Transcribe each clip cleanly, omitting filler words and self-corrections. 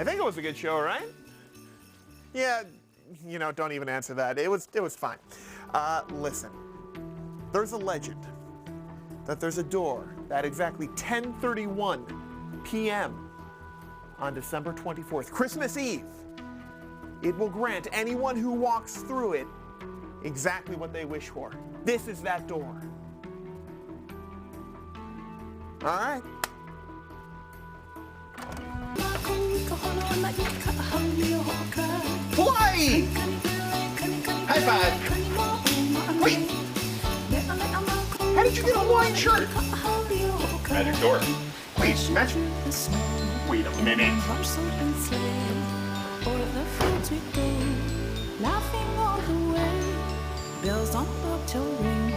I think it was a good show, right? Yeah, you know, don't even answer that. It was fine. Listen, there's a legend that there's a door at exactly 10:31 p.m. on December 24th, Christmas Eve. It will grant anyone who walks through it exactly what they wish for. This is that door. All right. Hawaii! High five! Wait! How did you get a Hawaiian shirt? Magic door. Wait, magic? Wait a minute. Bells on October ring,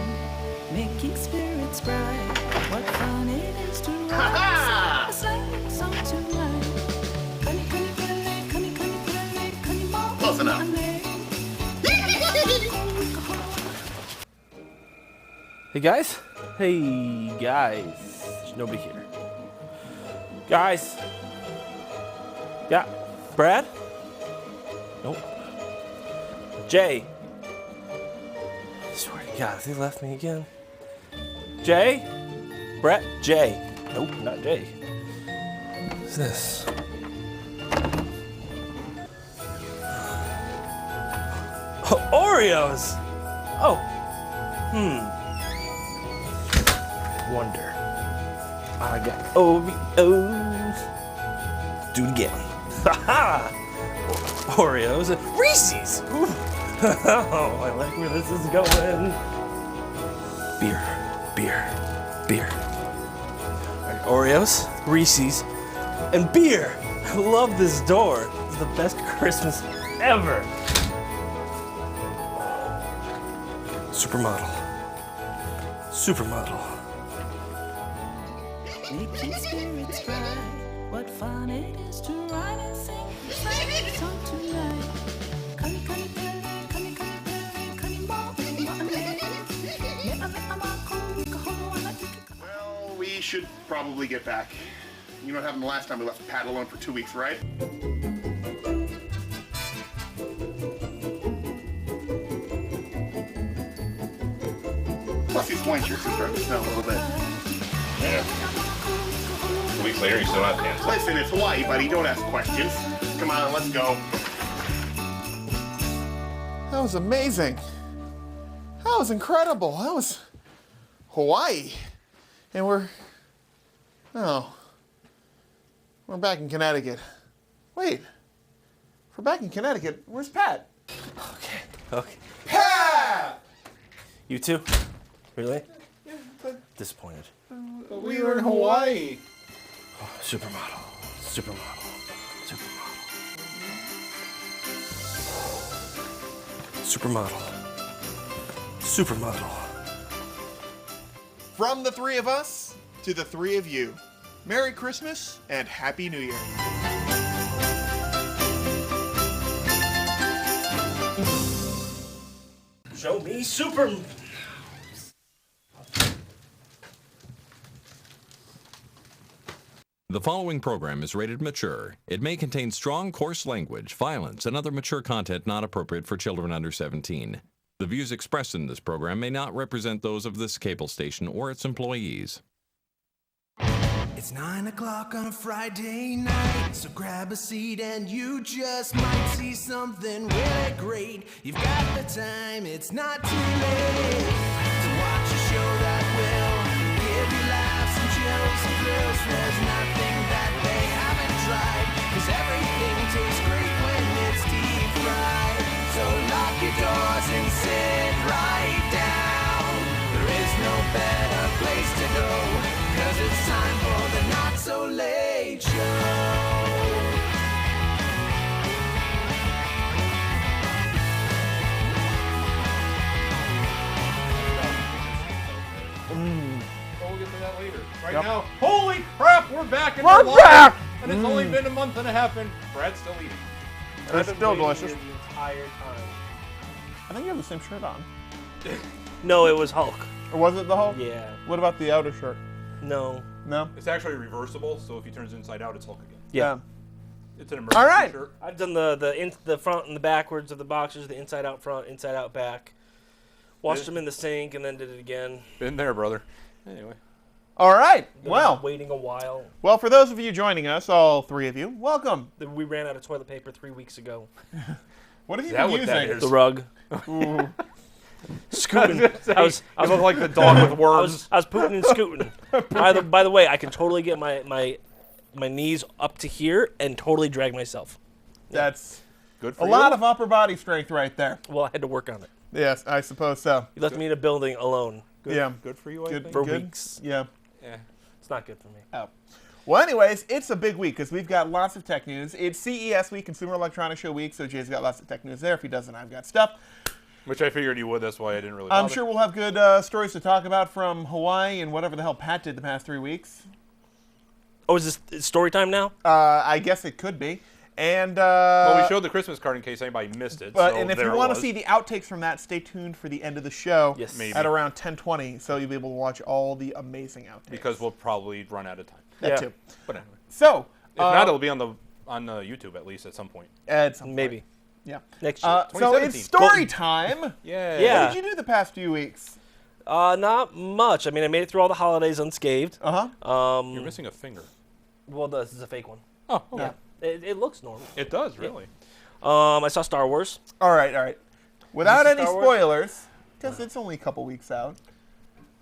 making spirits bright. What fun it is to ride a sleighing song tonight. Close enough. Hey guys? Hey guys. There's nobody here. Guys. Yeah. Brad? Nope. Jay? I swear to God, they left me again. Jay? Brett? Jay? Nope, not Jay. What's this? Oh, Oreos! Oh. Wonder. I got Oreos. Do it again. Ha-ha! Oreos and Reese's! Ooh. Oh, I like where this is going. Beer. Right, Oreos, Reese's, and beer. I love this door. It's the best Christmas ever. Supermodel. Making spirits bright. What fun it is to ride and sing a sleighing song tonight. Well, we should probably get back. You know what happened the last time we left Pat alone for 2 weeks, right? Plus, these Hawaiian shirts are starting to smell a little bit. Yeah. 2 weeks later, you still not pants. Listen, it's Hawaii, buddy. Don't ask questions. Come on, let's go. That was amazing. That was incredible. That was Hawaii. And we're back in Connecticut. Wait, if we're back in Connecticut, where's Pat? Okay. Pat! You too? Really? Yeah, but Disappointed. we were in Hawaii. Oh, supermodel. From the three of us to the three of you, Merry Christmas and Happy New Year. Show me super. The following program is rated mature. It may contain strong, coarse language, violence, and other mature content not appropriate for children under 17. The views expressed in this program may not represent those of this cable station or its employees. It's 9 o'clock on a Friday night, so grab a seat and you just might see something really great. You've got the time, it's not too late to watch a show that will give you laughs and chills and thrills. There's nothing that they haven't tried, 'cause everything tastes great when it's deep fried. So lock your doors and sit right down. There is no better place to go, 'cause it's time for the Not So Late Show. We'll get to that later. Right now, holy crap, we're back in We're the live, back! and it's only been a month and a half, and Brad's still eating. And it's still delicious. The entire time. I think you have the same shirt on. No, it was Hulk. Or was it the Hulk? Yeah. What about the outer shirt? No. No? It's actually reversible, so if he turns inside out, it's Hulk again. Yeah. It's an emergency All right. shirt. I've done the front and the backwards of the boxers, the inside out front, inside out back. Washed them in the sink and then did it again. Been there, brother. Anyway. All right. Then Well, waiting a while. well, for those of you joining us, all three of you, welcome. We ran out of toilet paper 3 weeks ago. What have you Is that been what that using? is? The rug. Ooh. Scooting. I was You look like the dog with worms. I was pooting and scooting. By the way, I can totally get my knees up to here and totally drag myself. That's Good a for you. lot of upper body strength right there. Well, I had to work on it. Yes, I suppose so. You left me in a building alone Yeah. Good for you, I Good think. for Good. weeks. Yeah. Yeah. It's not good for me. Oh. Well, anyways, it's a big week because we've got lots of tech news. It's CES week, Consumer Electronics Show week, so Jay's got lots of tech news there. If he doesn't, I've got stuff. Which I figured you would. That's why I didn't really I'm bother. sure we'll have good stories to talk about from Hawaii and whatever the hell Pat did the past 3 weeks. Oh, is this story time now? I guess it could be. And Well, we showed the Christmas card in case anybody missed it. but so and if there you it want to was. see the outtakes from that, stay tuned for the end of the show Yes. Maybe. at around 10:20, so you'll be able to watch all the amazing outtakes. Because we'll probably run out of time. that Yeah. too. But anyway. So If not, it'll be on YouTube at least at some point. at some point. Maybe Yeah. next year. So it's 2017. story time. Yeah. Yeah. What did you do the past few weeks? Not much. I mean, I made it through all the holidays unscathed. Uh huh. You're missing a finger. Well, this is a fake one. Oh, okay. Yeah. It looks normal. It does, really. I saw Star Wars. All right. Without This is any Star Wars? spoilers, because it's only a couple weeks out.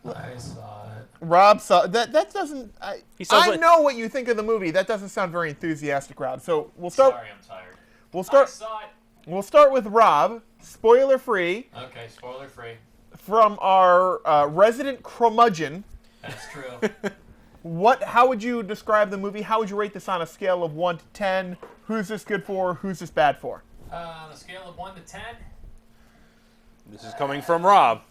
I saw it. Rob saw that. That doesn't. He sounds I like- know what you think of the movie. That doesn't sound very enthusiastic, Rob. So we'll start. Sorry, I'm tired. We'll I start. saw it. We'll start with Rob, spoiler free, Okay, spoiler free. from our resident curmudgeon. That's true. How would you describe the movie? How would you rate this on a scale of 1 to 10? Who's this good for? Who's this bad for? On a scale of 1 to 10, This is coming from Rob.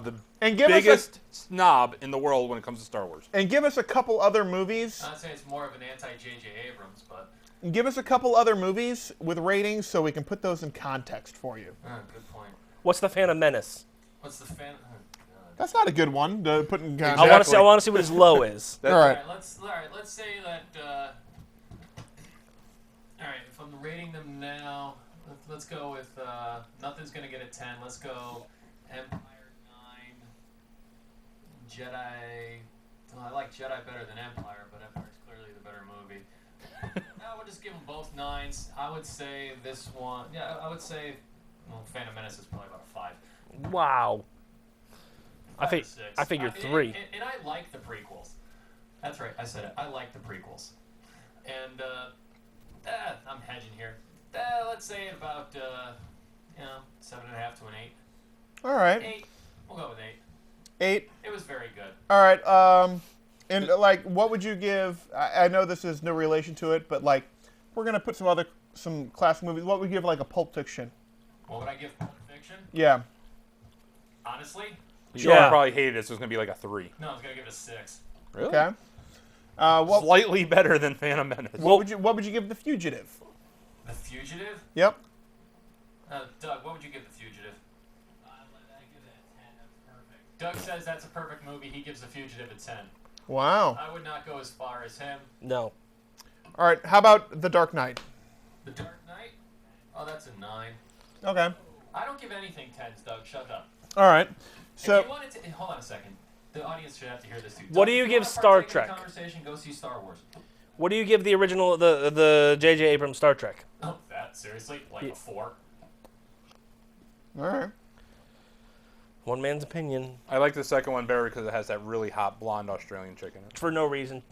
The And give us biggest snob in the world when it comes to Star Wars. And give us a couple other movies. I'd say it's more of an anti-J.J. Abrams, but And give us a couple other movies with ratings so we can put those in context for you. good point. What's the Phantom Menace? What's the fan? Oh, God. That's not a good one to put in context. I want to Exactly. see. I want to see what his low is. All right. All right. Let's say that. All right. If I'm rating them now, let's go with nothing's gonna get a 10. Let's go Empire 9, Jedi. Well, I like Jedi better than Empire, but Empire's clearly the better movie. I would just give them both 9s. I would say this one. Yeah, I would say. Well, Phantom Menace is probably about a 5. Wow. I 5 or 6. figured 3. And I like the prequels. That's right, I said it. I like the prequels. And I'm hedging here. Let's say about 7.5 to an 8. All right. 8. We'll go with 8. 8. It was very good. All right. And like, what would you give? I know this is no relation to it, but like, we're gonna put some classic movies. What would you give like a Pulp Fiction? What would I give Pulp Fiction? Yeah. Honestly, Sean Yeah. probably hated it, so it's going to be like a 3. no, I was gonna give it a 6. Really? Okay. What Slightly better than Phantom Menace. what would you give The Fugitive? The Fugitive? Yep. Doug, what would you give The Fugitive? I give it a 10. That's perfect. Doug says that's a perfect movie. He gives The Fugitive a 10. Wow. I would not go as far as him. No. All right. How about The Dark Knight? The Dark Knight? Oh, that's a 9. Okay. I don't give anything 10s, Doug. Shut up. All right. If So you wanted to, hold on a second. The audience should have to hear this too. What Doug, do you if give wanna Star partake in the Trek? Conversation. Go see Star Wars. What do you give the original, the J.J. Abrams Star Trek? Oh, that seriously? Like a 4? all right. One man's opinion I like the second one better because it has that really hot blonde Australian chick in it. for no reason.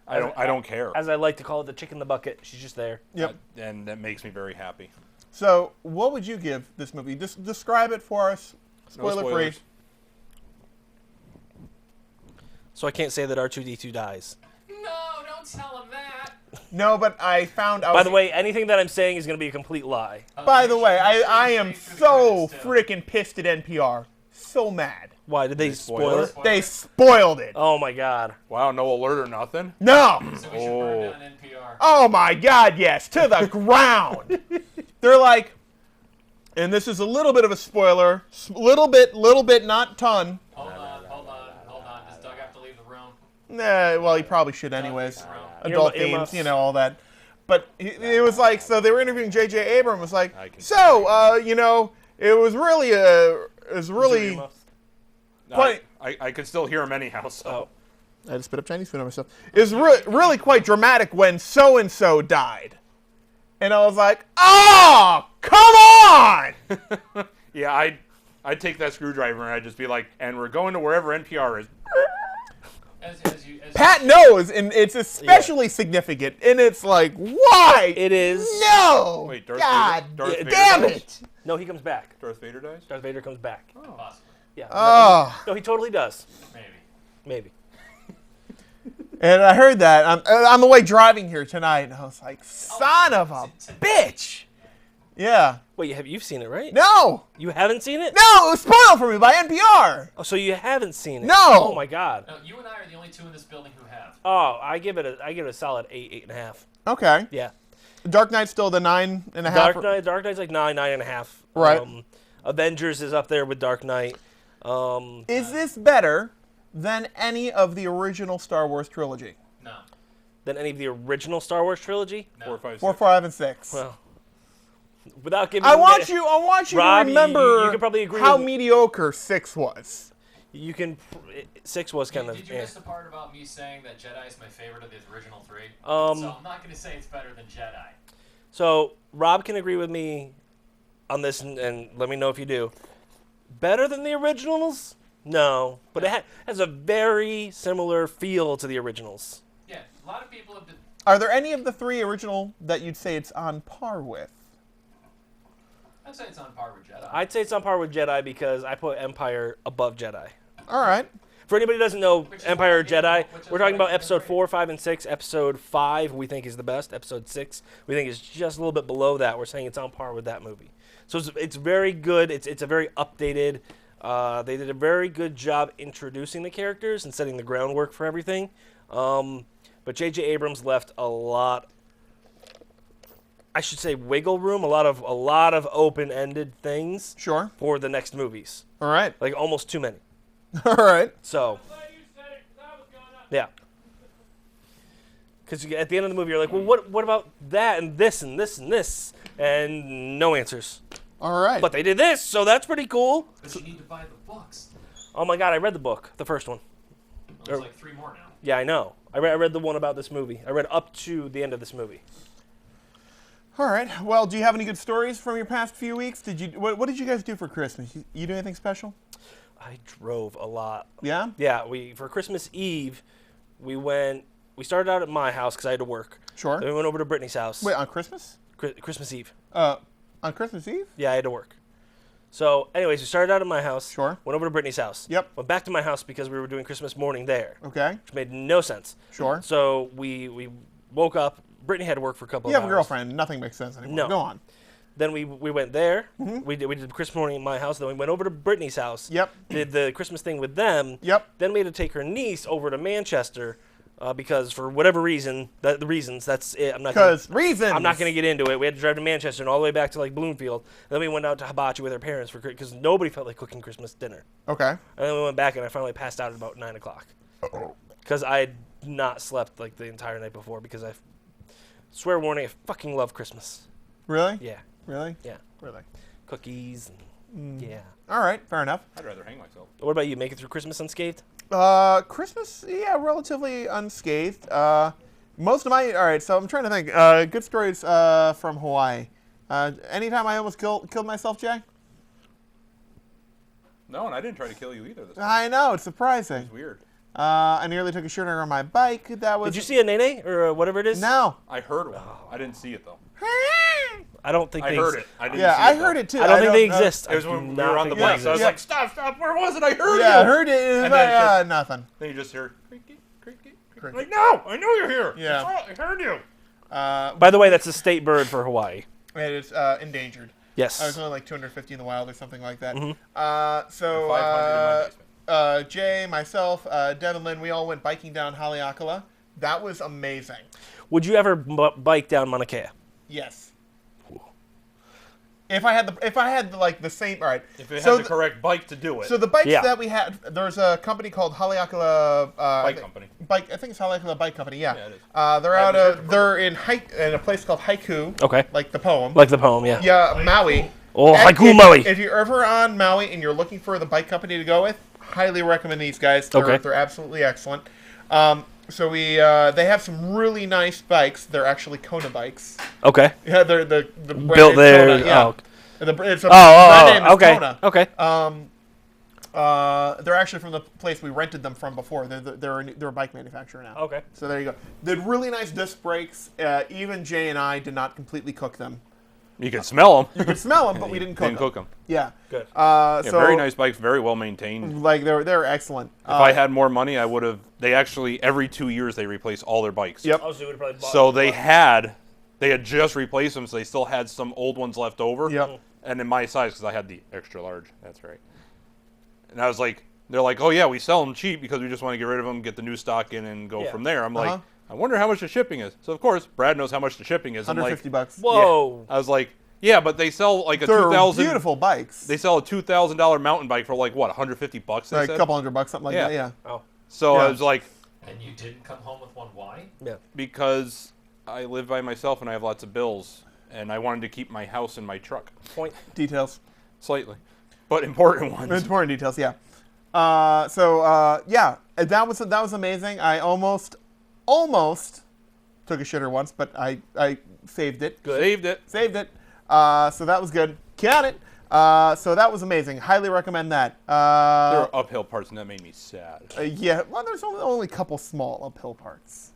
I don't care. As I like to call it, the chick in the bucket. She's just there. Yep. And that makes me very happy. So what would you give this movie? Just describe it for us. No Spoiler free. spoilers. So I can't say that R2D2 dies. No, don't tell him that. No, but I found out. By the way, anything that I'm saying is going to be a complete lie. By the way, I am Make sure you so stay through the freaking pissed at NPR. So mad. Why? Did they spoil it? They spoiled it. Oh my god. Wow, no alert or nothing? No. credits. So we should burn down NPR. Oh my God, yes, to the ground. They're like, and this is a little bit of a spoiler, little bit, not ton. Hold on. Does Doug have to leave the room? Nah, well, he probably should anyways. Doug, leave the room. Adult Earmuffs. themes, all that. But it was like, so they were interviewing J.J. Abrams. Was like, I can- so you know, it was really Mouth. quite. I could still hear him anyhow. So. Oh. I had to spit up Chinese food on myself. It was really quite dramatic when so and so died, and I was like, oh, come on! Yeah, I'd take that screwdriver and I'd just be like, and we're going to wherever NPR is. As you Pat knows, and it's especially significant, and it's like, why? It is. No! Wait, Darth God Vader? Darth Vader damn dies? it! No, he comes back. Darth Vader dies? Darth Vader comes back. possibly, Yeah. Oh. No, he totally does. maybe. And I heard that on the way driving here tonight, and I was like, son of a bitch! Yeah. Wait, you've seen it, right? No! You haven't seen it? No, it was spoiled for me by NPR! Oh, so you haven't seen it? No! Oh my God. No, you and I are the only two in this building who have. Oh, I give it a solid 8.5. Okay. Yeah. Dark Knight's still the 9.5. Dark Knight's like 9.5. Right. Avengers is up there with Dark Knight. Is this better than any of the original Star Wars trilogy? No. Than any of the original Star Wars trilogy? No. 4, 5, 6. 4, 5, and 6. Well, without giving I want you Rob, to you remember could probably agree how with me. mediocre 6 was. You can. 6 was kind of. Did you miss the part about me saying that Jedi is my favorite of the original 3? Um, So I'm not going to say it's better than Jedi. So Rob can agree with me on this, and let me know if you do. Better than the originals? No, but it has a very similar feel to the originals. Yeah, a lot of people have been. Are there any of the 3 original that you'd say it's on par with? I'd say it's on par with Jedi. I'd say it's on par with Jedi because I put Empire above Jedi. All right. For anybody who doesn't know Which is Empire or what I Jedi, give- which is we're talking what I about give episode it. 4, 5, and 6. Episode 5 we think is the best. Episode 6 we think is just a little bit below that. We're saying it's on par with that movie. So it's very good. It's a very updated. They did a very good job introducing the characters and setting the groundwork for everything. But J.J. Abrams left a lot. I should say wiggle room, a lot of open-ended things Sure. for the next movies. All right. Like almost too many. All right. So. Yeah. Because at the end of the movie, you're like, well, what about that and this and this and this? And no answers. All right. But they did this, so that's pretty cool. But you need to buy the books. Oh my God, I read the book, the first one. There's like 3 more now. Yeah, I know. I read the one about this movie. I read up to the end of this movie. All right. Well, do you have any good stories from your past few weeks? What did you guys do for Christmas? You do anything special? I drove a lot. Yeah. Yeah, for Christmas Eve, we started out at my house because I had to work. Sure. Then we went over to Brittany's house. Wait, on Christmas? Christmas Eve. On Christmas Eve? Yeah, I had to work. So, anyways, we started out at my house. Sure. Went over to Brittany's house. Yep. Went back to my house because we were doing Christmas morning there, Okay. which made no sense. Sure. So we woke up. Brittany had to work for a couple You of have hours. a girlfriend. Nothing makes sense anymore. No. Go on. Then we went there. Mm-hmm. We did Christmas morning at my house. Then we went over to Brittany's house. Yep. Did the Christmas thing with them. Yep. Then we had to take her niece over to Manchester because for whatever reason, the reasons, that's it. I'm not Reasons. I'm not going to get into it. We had to drive to Manchester and all the way back to like Bloomfield. And then we went out to Hibachi with her parents because nobody felt like cooking Christmas dinner. Okay. And then we went back and I finally passed out at about 9 o'clock because I had not slept like the entire night before because I swear warning, I fucking love Christmas. Really? Yeah, Really? yeah, Really? cookies and yeah. All right. Fair enough. I'd rather hang myself. What about you? Make it through Christmas unscathed? Christmas, yeah, relatively unscathed. Most of my, all right, so I'm trying to think. Good stories from Hawaii. Anytime I almost killed myself, Jay? No, and I didn't try to kill you either this time. I know, it's surprising. It's weird. I nearly took a shooter on my bike. That was. Did you see a nene or whatever it is? No. I heard one. I didn't see it, though. I don't think I they heard exist. it. I didn't Yeah, see I it, heard though. it too. I don't think they know. exist. It was I when do we not were on the think they bus. I was exist. like, stop, where was it? I heard Yeah, I you. heard it. It was And like, then it's just- nothing. Then you just hear, creaky, creaky, creaky. Cricket. Like, no, I know you're here. Yeah. I heard you. By the way, that's a state bird for Hawaii. It is endangered. Yes. There's only like 250 in the wild or something like that. Mm-hmm. So 500 in my basement. Jay, myself, Dev, and Lynn, we all went biking down Haleakala. That was amazing. Would you ever bike down Mauna Kea? Yes. If I had like the same, all right. If it so had the correct bike to do it. So the bikes Yeah. that we had, there's a company called Haleakala Bike company. I think it's Haleakala Bike Company. Yeah. Yeah, it is. They're in a place called Haiku. Okay. Like the poem. Like the poem, yeah. Yeah, Maui. Oh, And Haiku if- Maui. If you're ever on Maui and you're looking for the bike company to go with, highly recommend these guys. Okay. They're absolutely excellent. So they have some really nice bikes. They're actually Kona bikes. Okay. Yeah, they're the brand Built is there. Kona, yeah. Oh. And it's a brand name is okay. Kona. Okay. They're actually from the place we rented them from before. They're a bike manufacturer now. Okay. So there you go. They had really nice disc brakes. Even Jay and I did not completely cook them. You can smell them. You could smell them, but we didn't cook Didn't them. cook them. Yeah. Good. Yeah, So very nice bikes, very well maintained. like they're excellent. If I had more money, I would have. They actually every 2 years they replace all their bikes. Yep. Oh, so you would have probably bought So they had just replaced them, so they still had some old ones left over. Yep. And in my size, because I had the extra large. That's right. And I was like, they're like, oh yeah, we sell them cheap because we just want to get rid of them, get the new stock in, and go Yeah. from there. I'm Uh-huh. like, I wonder how much the shipping is. So of course, Brad knows how much the shipping is. I'm like, $150. Whoa. I was like, yeah, but they sell like a They're 2,000. beautiful bikes. They sell a $2,000 mountain bike for like what, $150? They like said? a couple $100, something like Yeah. that. Yeah. Oh. So Yeah. I was like, And you didn't come home with one. Why? Yeah. because I live by myself and I have lots of bills, and I wanted to keep my house and my truck Point. Details. slightly, but important ones. Important details. Yeah. Yeah, that was amazing. I almost took a shitter once, but I saved it. Saved it. Saved it. So that was good. Count it. So that was amazing. Highly recommend that. There were uphill parts, and that made me sad. Yeah. Well, there's only a couple small uphill parts.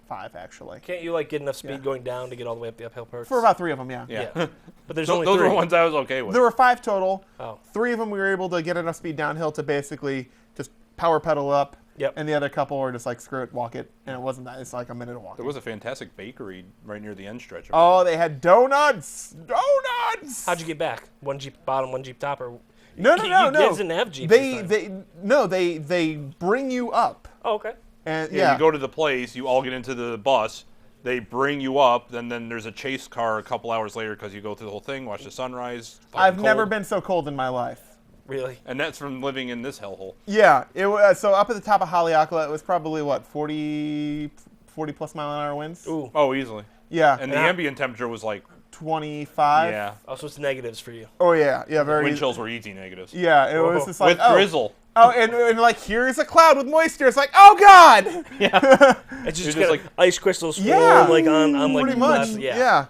5 actually. Can't you like get enough speed Yeah. going down to get all the way up the uphill parts? For about 3 of them, yeah. Yeah. Yeah. But there's Those only 3. were ones I was okay with. There were 5 total. Oh. 3 of them we were able to get enough speed downhill to basically just power pedal up. Yep. And the other couple were just like screw it, walk it, and it wasn't that. It's like a minute of walking. There was a fantastic bakery right near the end stretch. Oh, they had donuts! Donuts! How'd you get back? One Jeep bottom, one Jeep top, or No. You guys didn't have Jeeps this time. They bring you up, Oh, okay. and Yeah, yeah. you go to the place, you all get into the bus, they bring you up, then there's a chase car a couple hours later because you go through the whole thing, watch the sunrise. I've fucking never cold. been so cold in my life. Really? And that's from living in this hellhole. Yeah, it was so up at the top of Haleakala. It was probably what 40 plus mile-an-hour winds. Ooh. Oh, easily. Yeah, And the Yeah. ambient temperature was like, 25. yeah. Oh, so it's negatives for you. Oh yeah, very. Wind chills were easy negatives. Yeah, it was Whoa. just like With drizzle. Oh, and like here's a cloud with moisture. It's like, oh god. Yeah. It's just, just got like- ice crystals form Yeah, like on like pretty much. glass.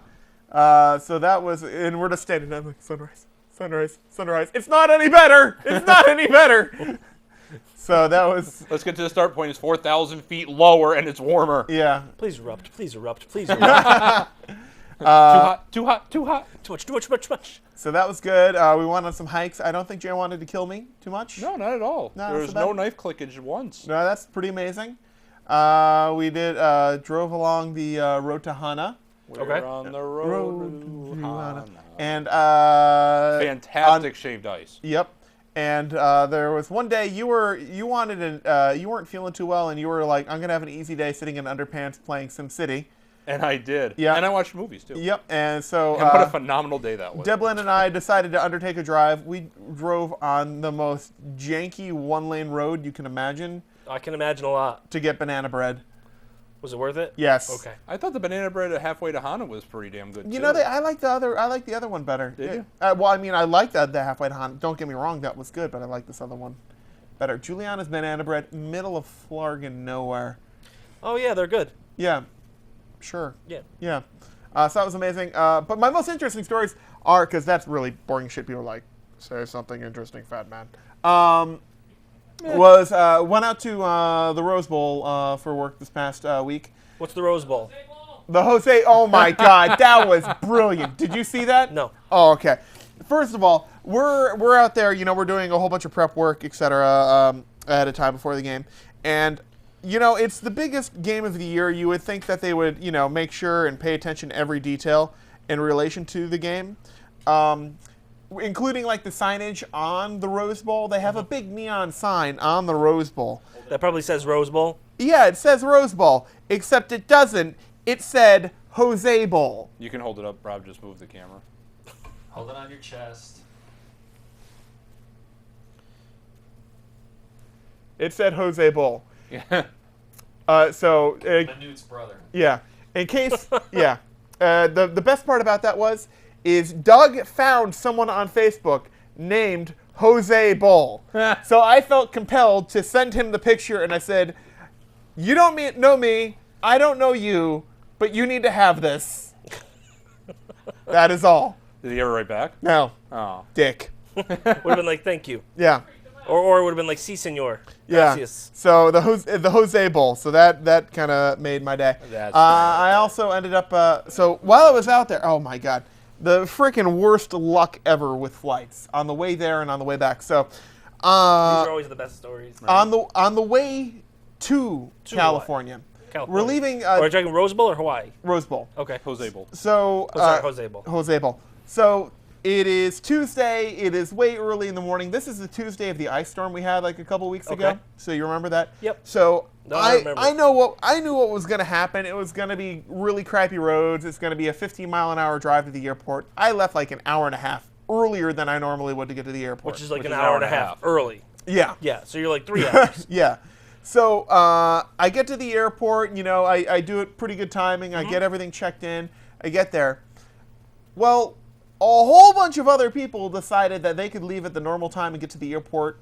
Yeah. So that was, and we're just standing there like sunrise, sunrise, sunrise. It's not any better. It's not any better. So that was, Let's get to the start point. It's 4,000 feet lower and it's warmer. yeah. Please erupt. Please erupt. Please erupt. Too hot, too hot, too hot. Too much. Too much. Too much. Too much. So that was good. We went on some hikes. I don't think Jay wanted to kill me too much. No, not at all. No, there so was that- no knife clickage once. No, that's pretty amazing. We did drove along the road to Hana. Okay. We're on the road to Hana. And Fantastic shaved ice. Yep. And there was one day you weren't feeling too well, and you were like, I'm gonna have an easy day sitting in underpants playing SimCity. And I did. Yeah. And I watched movies too. Yep. And so And what a phenomenal day that was. Deblin and I decided to undertake a drive. We drove on the most janky one-lane road you can imagine I can imagine a lot. to get banana bread. Was it worth it? Yes. Okay. I thought the banana bread at halfway to Hana was pretty damn good You too. know, I like the other one better. Did you? Well, I mean, I like the halfway to Han. Don't get me wrong, that was good, but I like this other one better. Juliana's banana bread, middle of Flargan, nowhere. Oh yeah, they're good. Yeah, sure. Yeah. Yeah. So that was amazing. But my most interesting stories are, because that's really boring shit. People are like, say something interesting, fat man. Went out to the Rose Bowl for work this past week. What's the Rose Bowl? The Jose, oh my God, that was brilliant. Did you see that? No. Oh, okay. First of all, we're out there, we're doing a whole bunch of prep work, etc. Ahead of time before the game. And, it's the biggest game of the year. You would think that they would, make sure and pay attention to every detail in relation to the game. Including like the signage on the Rose Bowl. They have a big neon sign on the Rose Bowl. That probably says Rose Bowl. Yeah, it says Rose Bowl, except it doesn't. It said Jose Bowl. You can hold it up, Rob. Just move the camera. Hold it on your chest. It said Jose Bull. Yeah. Manute's brother. Yeah. In case, yeah. The best part about that is Doug found someone on Facebook named Jose Bull. So I felt compelled to send him the picture, and I said, "You don't know me, I don't know you, but you need to have this." That is all. Did he ever write back? No, Oh. dick. Would have been like, thank you. Yeah. Or it would have been like, si, senor. Yeah. Gracias. So the Jose Bowl. So that kind of made my day. That's I also ended up. So while I was out there, oh my god, the freaking worst luck ever with flights on the way there and on the way back. So These are always the best stories. on the way to California, California. we're leaving Are you talking Rose Bowl or Hawaii? Rose Bowl. Okay. Jose Bolt. So Jose Bowl. Jose Bowl. So it is Tuesday. It is way early in the morning. This is the Tuesday of the ice storm we had like a couple weeks ago. Okay. So you remember that? Yep. So No, I remember. I knew what was going to happen. It was going to be really crappy roads. It's going to be a 15-mile-an-hour drive to the airport. I left like an hour and a half earlier than I normally would to get to the airport. Which is like Which an is hour and a half early. yeah. Yeah, so you're like 3 hours. Yeah. So I get to the airport, I do it pretty good timing. Mm-hmm. I get everything checked in. I get there. Well, a whole bunch of other people decided that they could leave at the normal time and get to the airport,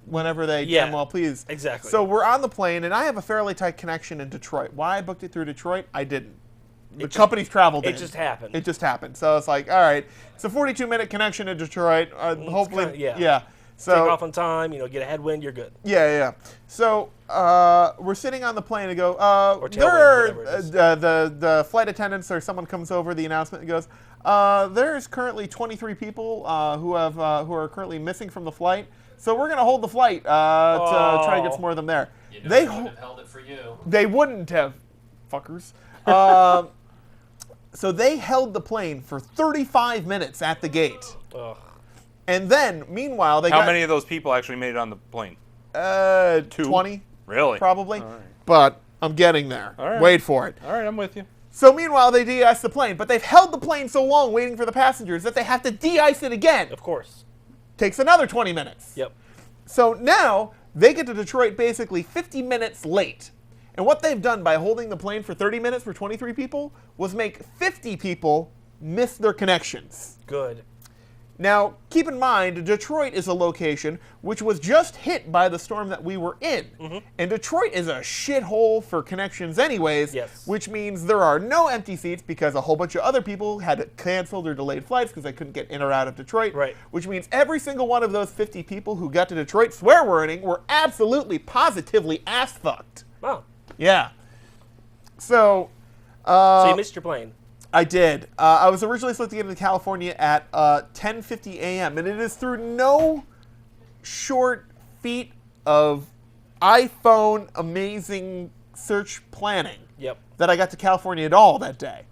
whenever they Yeah. damn well please. Exactly. So we're on the plane, and I have a fairly tight connection in Detroit. Why I booked it through Detroit, I didn't. The company's traveled in. it just happened. It just happened. So it's like, all right, it's a 42-minute connection in Detroit. Hopefully, kinda- yeah. So Take off on time, get a headwind, you're good. yeah. So we're sitting on the plane and go, Or there tailwind, are whatever it is. the flight attendants or someone comes over the announcement and goes, there's currently 23 people who are currently missing from the flight. So we're gonna hold the flight to try to get some more of them there. You know, They I would ho- have held it for you. they wouldn't have, fuckers. So they held the plane for 35 minutes at the gate. Ugh. And then, meanwhile, they How got many of those people actually made it on the plane? 20 Really? probably. All right. But I'm getting there. All right. Wait for it. All right, I'm with you. So meanwhile, they de-ice the plane, but they've held the plane so long waiting for the passengers that they have to de-ice it again. Of course. Takes another 20 minutes. Yep. So now they get to Detroit basically 50 minutes late. And what they've done by holding the plane for 30 minutes for 23 people was make 50 people miss their connections. Good. Now, keep in mind, Detroit is a location which was just hit by the storm that we were in. And Detroit is a shithole for connections anyways, Yes. which means there are no empty seats because a whole bunch of other people had canceled or delayed flights because they couldn't get in or out of Detroit. Right. Which means every single one of those 50 people who got to Detroit swear wording were absolutely, positively ass-fucked. Wow. Yeah. So, So you missed your plane. I did. I was originally supposed to get into California at 10:50 a.m. and it is through no short feat of iPhone amazing search planning Yep. that I got to California at all that day.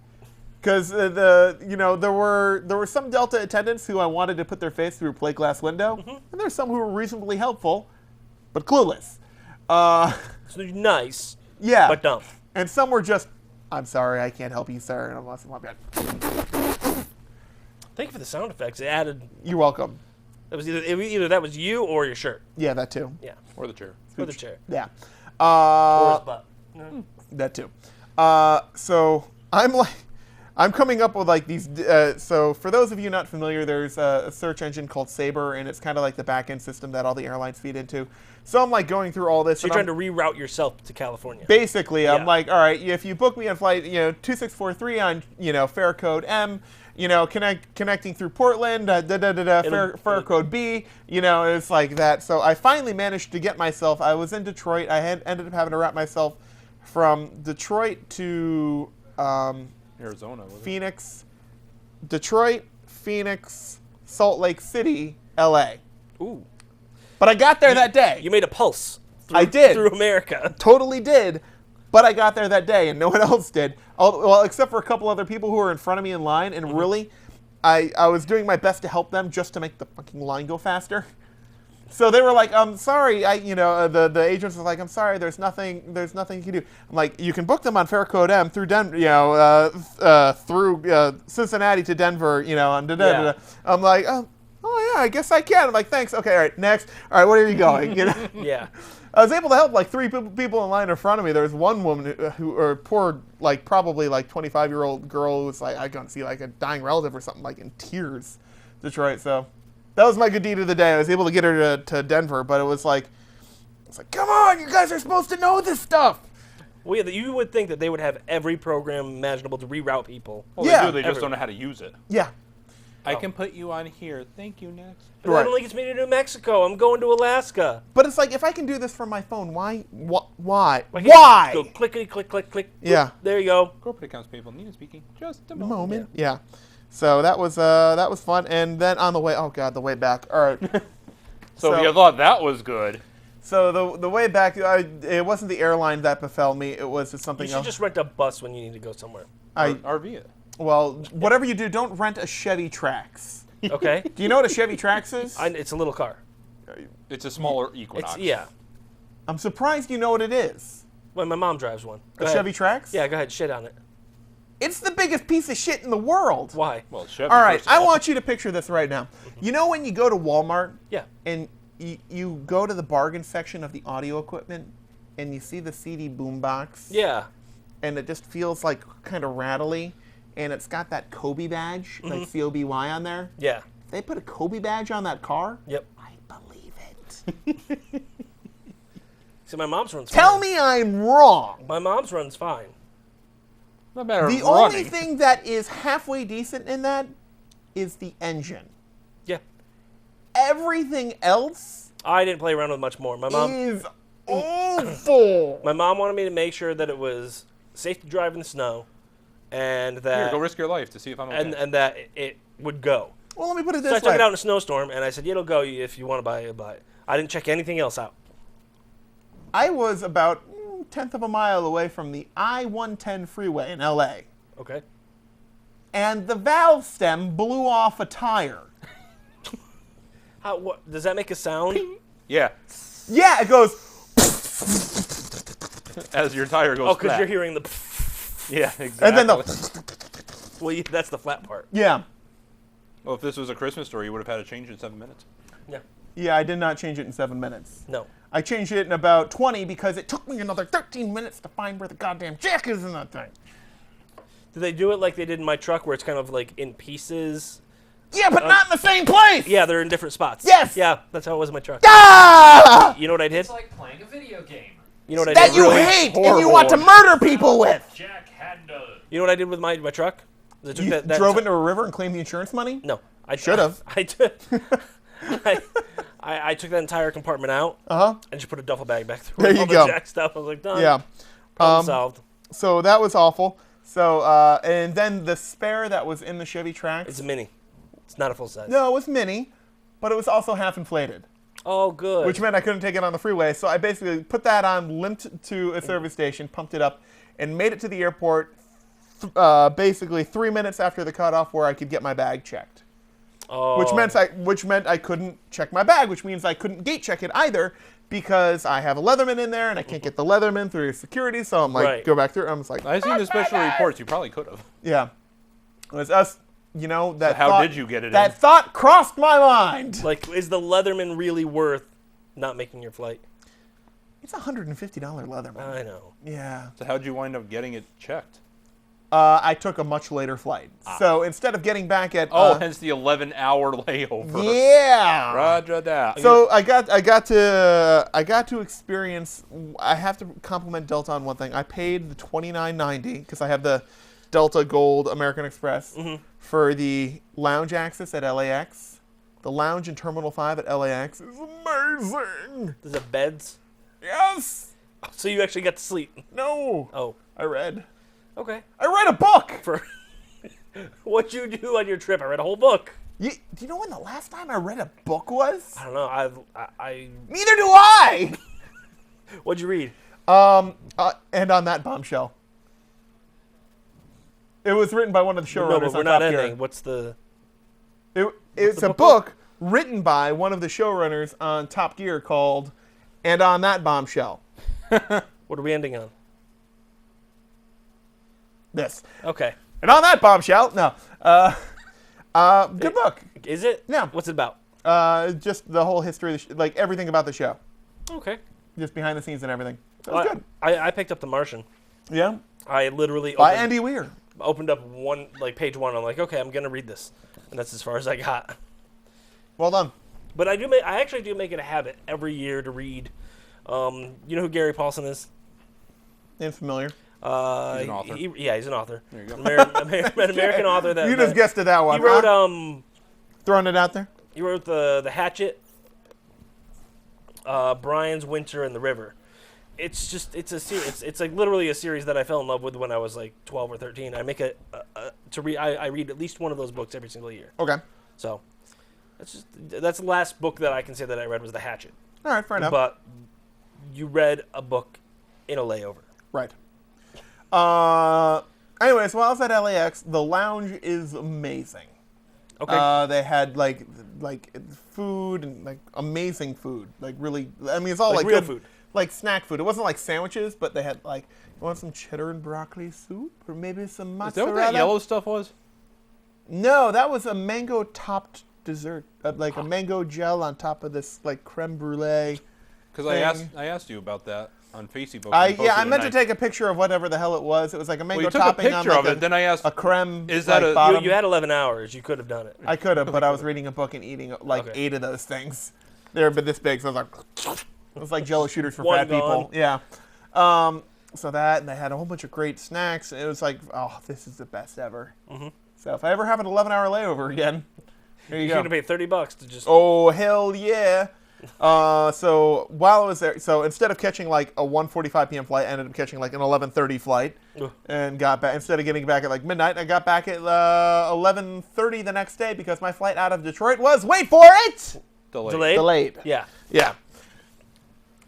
Because there were some Delta attendants who I wanted to put their face through a plate glass window, and there's some who were reasonably helpful, but clueless. So you're nice, Yeah. but dumb. And some were just, I'm sorry, I can't help you, sir. And I'm like, Thank you for the sound effects. It added. you're welcome. It was either that was you or your shirt. Yeah, that too. Yeah. Or the chair. Or the chair. Yeah. Or his butt. That too. So I'm coming up with like these. So for those of you not familiar, there's a search engine called Sabre, and it's kind of like the back-end system that all the airlines feed into. So I'm like going through all this. So you're trying to reroute yourself to California. Basically, I'm Yeah. like, all right, if you book me on flight, 2643 on, fare code M, connecting through Portland, fare code B, it's like that. So I finally managed to get myself. I was in Detroit. I ended up having to wrap myself from Detroit to Arizona. Was it? Phoenix, Detroit, Phoenix, Salt Lake City, LA. Ooh. But I got there that day. You made a pulse. I did. Through America. Totally did, but I got there that day and no one else did. Well, except for a couple other people who were in front of me in line, and really, I was doing my best to help them just to make the fucking line go faster. So they were like, I'm sorry, the agents were like, I'm sorry, there's nothing you can do. I'm like, you can book them on Fair Code M through through Cincinnati to Denver, on Yeah. I'm like, oh yeah, I guess I can. I'm like, thanks. Okay, all right, next. All right, where are you going? Yeah. I was able to help like 3 people in line in front of me. There was one woman or poor, like probably like 25-year-old girl who was like, I couldn't see like a dying relative or something, like in tears. Detroit. So that was my good deed of the day. I was able to get her to Denver, but it was like, come on, you guys are supposed to know this stuff. Well, yeah, you would think that they would have every program imaginable to reroute people. Well, Yeah. they do. They just Everywhere. don't know how to use it. Yeah. I can put you on here. Thank you. Next. But Right. that only gets me to New Mexico. I'm going to Alaska. But it's like, if I can do this from my phone, why? Why? Go clickety click click click. Yeah. Boop, there you go. Corporate accounts people. Nina speaking. Just a Moment. Yeah. So that was fun. And then on the way, oh god, the way back. All right. So if you thought that was good, So the way back, it wasn't the airline that befell me. It was just You something should else. just rent a bus when you need to go somewhere. RV it. Well, whatever you do, don't rent a Chevy Trax. Okay. Do you know what a Chevy Trax is? It's a little car. It's a smaller Equinox. It's yeah. I'm surprised you know what it is. Well, my mom drives one. Go A ahead. Chevy Trax? Yeah, go ahead. Shit on it. It's the biggest piece of shit in the world. Why? Well, it's Chevy. All right, first of I all. want you to picture this right now. You know when you go to Walmart Yeah. and you go to the bargain section of the audio equipment and you see the CD boombox Yeah. and it just feels like kind of rattly and it's got that Kobe badge, like C-O-B-Y on there. Yeah. If they put a Kobe badge on that car, Yep. I believe it. See, my mom's runs. Tell fine. me I'm wrong. My mom's runs fine. No matter The running. only thing that is halfway decent in that is the engine. Yeah. Everything else I didn't play around with much more. My mom. is awful. My mom wanted me to make sure that it was safe to drive in the snow, and that Here, go risk your life to see if I'm okay. and that it would go. Well, let me put it So I this took way. it out in a snowstorm, and I said, "It'll go if you want to buy it. Buy it." I didn't check anything else out. I was about 1/10 of a mile away from the I-110 freeway in LA, Okay. and the valve stem blew off a tire. How? What does that make a sound? yeah, Yeah, it goes. as your tire goes Oh, because flat. you're hearing the. Yeah, exactly. And then Well, that's the flat part. yeah. Well, if this was a Christmas story, you would have had to change it in 7 minutes. Yeah. Yeah, I did not change it in 7 minutes. No. I changed it in about 20 because it took me another 13 minutes to find where the goddamn jack is in that thing. Did they do it like they did in my truck, where it's kind of like in pieces? Yeah, but not in the same place! Yeah, they're in different spots. Yes! Yeah, that's how it was in my truck. Ah! You know what I did? It's like playing a video game. You know what I That did? you Really hate and you horrible want to one. murder people with! Jack Handle. You know what I did with my truck? I took You that drove into a river and claimed the insurance money? No, I Should've. I took. I took that entire compartment out Uh-huh. and just put a duffel bag back through There all you the go. jack stuff. I was like, done. Yeah. Problem solved. So that was awful. So, and then the spare that was in the Chevy Trax. It's a mini. It's not a full size. No, it was mini, but it was also half inflated, Oh, good. which meant I couldn't take it on the freeway. So I basically put that on, limped to a service station, pumped it up, and made it to the airport basically 3 minutes after the cutoff where I could get my bag checked. oh. Which meant I couldn't check my bag, which means I couldn't gate check it either because I have a Leatherman in there and I can't get the Leatherman through security. So I'm like, Right. go back through. I'm just like, I've seen the special reports. You probably could have. yeah. It was us, you know, that how thought, did you get it That in? thought crossed my mind. Like, is the Leatherman really worth not making your flight? It's a $150 Leatherman. I know. Yeah. So how'd you wind up getting it checked? I took a much later flight. So instead of getting back at Hence the 11-hour layover. yeah. Roger that. So I got to experience. I have to compliment Delta on one thing. I paid the $29.90 because I have the Delta Gold American Express for the lounge access at LAX. The lounge in Terminal 5 at LAX is amazing. Does it beds? Yes. So you actually got to sleep? No. Oh, I read. okay. I read a book. For what'd you do on your trip? I read a whole book. Do you know when the last time I read a book was? I don't know. I Neither do I. what'd you read? And on that bombshell. It was written by one of the showrunners. No, but we're on not Top Gear. ending. What's the? It's the a book book written by one of the showrunners on Top Gear called "And on That Bombshell." What are we ending on? This. Okay. And on that bombshell, no. Good book. Is it? Yeah. What's it about? Just the whole history, of like everything about the show, Okay. just behind the scenes and everything. So it was good. I picked up The Martian. Yeah. I literally By Andy Weir. opened up page one. I'm like, okay, I'm gonna read this, and that's as far as I got. Well done. But I actually do make it a habit every year to read. You know who Gary Paulson is? Name's familiar. He's an author. He's an author. There you go. An American author that You just guessed at that one. he wrote huh? Throwing it out there. he wrote the Hatchet, Brian's Winter and the River. It's a series. It's like literally a series that I fell in love with when I was like 12 or 13. I make I read at least one of those books every single year. Okay. So that's the last book that I can say that I read was The Hatchet. All right. Fair enough. But you read a book in a layover. Right. Anyways, while I was at LAX, the lounge is amazing. Okay. They had like food and like amazing food. Like really, I mean, it's all Like like real good, food. like snack food. It wasn't like sandwiches, but they had like, you want some cheddar and broccoli soup, or maybe some Is that mozzarella? what that yellow stuff was? No, that was a mango topped dessert, like a mango gel on top of this like creme brulee. Because I asked you about that on Facebook. I meant to take a picture of whatever the hell it was. It was like a mango Well, you took a topping picture on of like it. Then I asked, a creme. is that like, a- bottom. You had 11 hours. You could have done it. I could have, but I was reading a book and eating like Okay. 8 of those things. They're but this big, so I was like, it was like Jello shooters for One fat people. gone. Yeah. So that, and they had a whole bunch of great snacks. And it was like, oh, this is the best ever. Mm-hmm. So if I ever have an 11-hour layover again, here you You're go. gonna pay $30 to just. Oh hell yeah! So while I was there, so instead of catching like a 1:45 p.m. flight, I ended up catching like an 11:30 flight, Ugh. and got back. Instead of getting back at like midnight, I got back at 11:30 the next day because my flight out of Detroit was, wait for it, Delayed? delayed. Yeah. Yeah,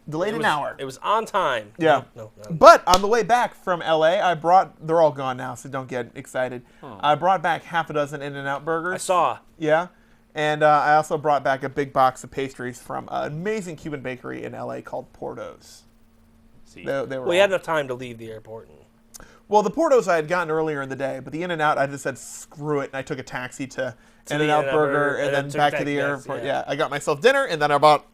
delayed It an was, hour. It was on time. Yeah. No. But on the way back from LA, I brought. They're all gone now, so don't get excited. I brought back half a dozen In-N-Out burgers. I saw. Yeah. And I also brought back a big box of pastries from an amazing Cuban bakery in LA called Porto's. See. They were Well, you had enough time to leave the airport. well, the Porto's I had gotten earlier in the day, but the In-N-Out I just said screw it, and I took a taxi to the In-N-Out In-N-Out Burger Burger, and and then then took back to back the yes, airport. yeah. Yeah, I got myself dinner, and then I bought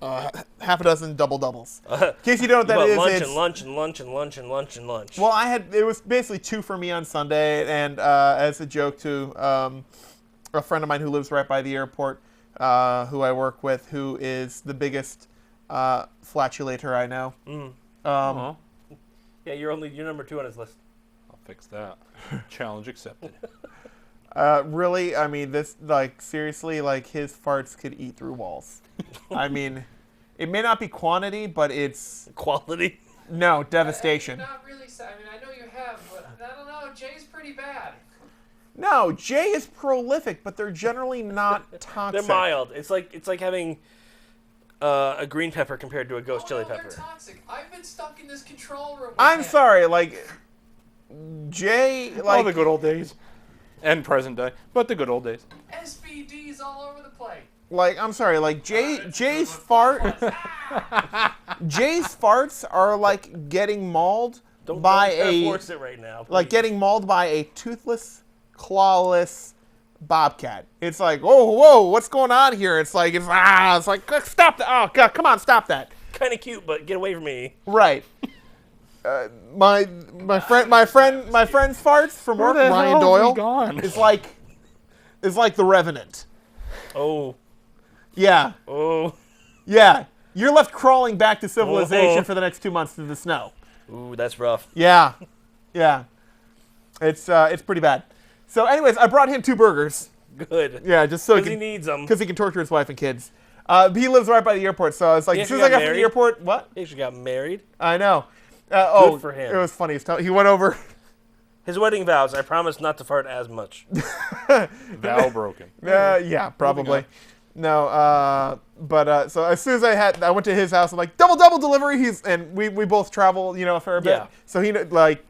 half a dozen double doubles. In case you don't know what that is, lunch it's and lunch and lunch and lunch and lunch and lunch. well, it was basically 2 for me on Sunday, and as a joke to a friend of mine who lives right by the airport, who I work with, who is the biggest flatulator I know. Aw, Yeah, you're number 2 on his list. I'll fix that. Challenge accepted. Really, I mean, this, like, seriously, like, his farts could eat through walls. I mean, it may not be quantity, but it's, Quality. no, devastation. Not really. I mean, I know you have, but I don't know. Jay's pretty bad. No, Jay is prolific, but they're generally not toxic. They're mild. It's like having a green pepper compared to a ghost chili no, pepper. They're toxic. I've been stuck in this control room. with I'm him. sorry, like, Jay, All like, the good old days. And present day. But the good old days. SBDs all over the place. like, I'm sorry, like, Jay's farts are like getting mauled Don't by try to a, force it right now. like please. getting mauled by a toothless, clawless bobcat. It's like, whoa, what's going on here? It's like, stop that! Oh God, come on, stop that! kind of cute, but get away from me. Right. My friend's farts from work, Ryan Doyle, Gone. is like the Revenant. Oh, Yeah, oh, you're left crawling back to civilization Oh. for the next 2 months through the snow. ooh, that's rough. Yeah. It's pretty bad. So, anyways, I brought him 2 burgers. Good. Yeah, just so Because he needs them. because he can torture his wife and kids. He lives right by the airport, so I was like, He as soon as I actually got got from the married? airport, what? He actually got married. I know. Good for him. It was funny. He went over. His wedding vows: I promise not to fart as much. Vow broken. Yeah, probably. No, but so as soon as I went to his house. I'm like, double delivery. And we both travel, a fair bit. Yeah. So he like,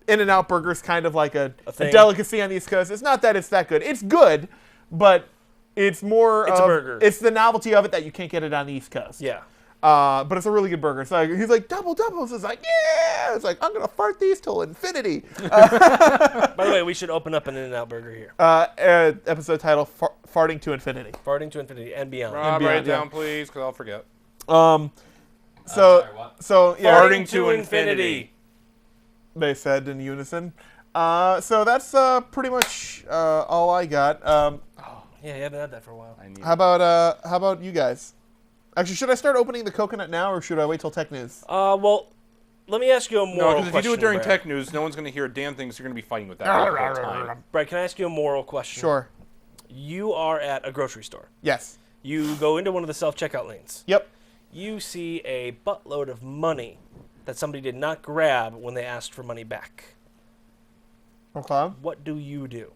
In-N-Out Burger's kind of like a thing. delicacy on the East Coast. It's not that it's that good. It's good, but It's more. It's a burger. It's the novelty of it that you can't get it on the East Coast. Yeah. But it's a really good burger. So he's like doubles. It's like yeah. It's like I'm gonna fart these till infinity. By the way, we should open up an In-N-Out burger here. Episode title: Farting to Infinity. Farting to infinity and beyond. Rob, beyond, write it yeah. down, please, because I'll forget. Sorry, what? So yeah, Farting to infinity. they said in unison. So that's pretty much all I got. Yeah, you haven't had that for a while. I need How about you guys? Actually, should I start opening the coconut now, or should I wait till tech news? Well, let me ask you a moral No, because if you do it question, during Brad. tech news, no one's going to hear a damn thing, so you're going to be fighting with that the whole time. Brad, can I ask you a moral question? Sure. You are at a grocery store. Yes. You go into one of the self-checkout lanes. Yep. You see a buttload of money that somebody did not grab when they asked for money back. Okay. What do you do?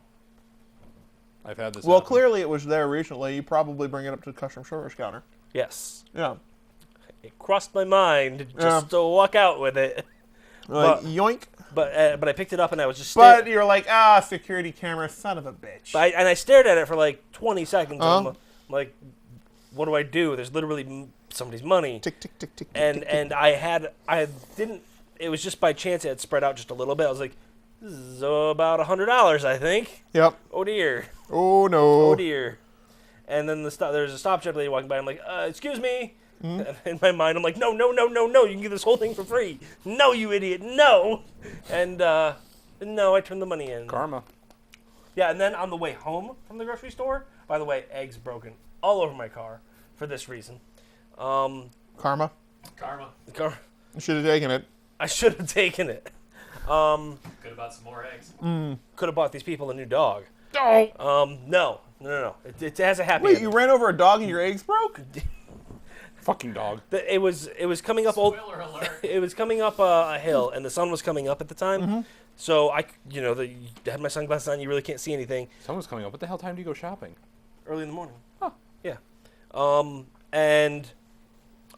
I've had this Well, happen. clearly it was there recently. You probably bring it up to the customer service counter. Yes. Yeah. It crossed my mind just to walk out with it. Like, But- yoink. But I picked it up and I was just But you're like, security camera, son of a bitch. and I stared at it for like 20 seconds. Uh-huh. I'm like, what do I do? There's literally somebody's money. Tick, tick, tick, tick. And tick, tick. and I didn't. It was just by chance it had spread out just a little bit. I was like, this is about $100, I think. Yep. Oh dear. Oh no. Oh dear. And then there's a stop shop lady walking by. I'm like, excuse me. Hmm? And in my mind, I'm like, no. You can get this whole thing for free. No, you idiot. No. And no, I turned the money in. Karma. Yeah, and then on the way home from the grocery store, by the way, eggs broken all over my car for this reason. Karma. Karma. The car, You should have taken it. I should have taken it. Could have bought some more eggs. Could have bought these people a new dog. No. It has a happy Wait, ending. you ran over a dog and your eggs broke? Fucking dog. It was coming up old. Spoiler alert. It was coming up a hill, and the sun was coming up at the time. Mm-hmm. So I had my sunglasses on. You really can't see anything. Someone's coming up. What the hell time do you go shopping? Early in the morning. Oh. Yeah. And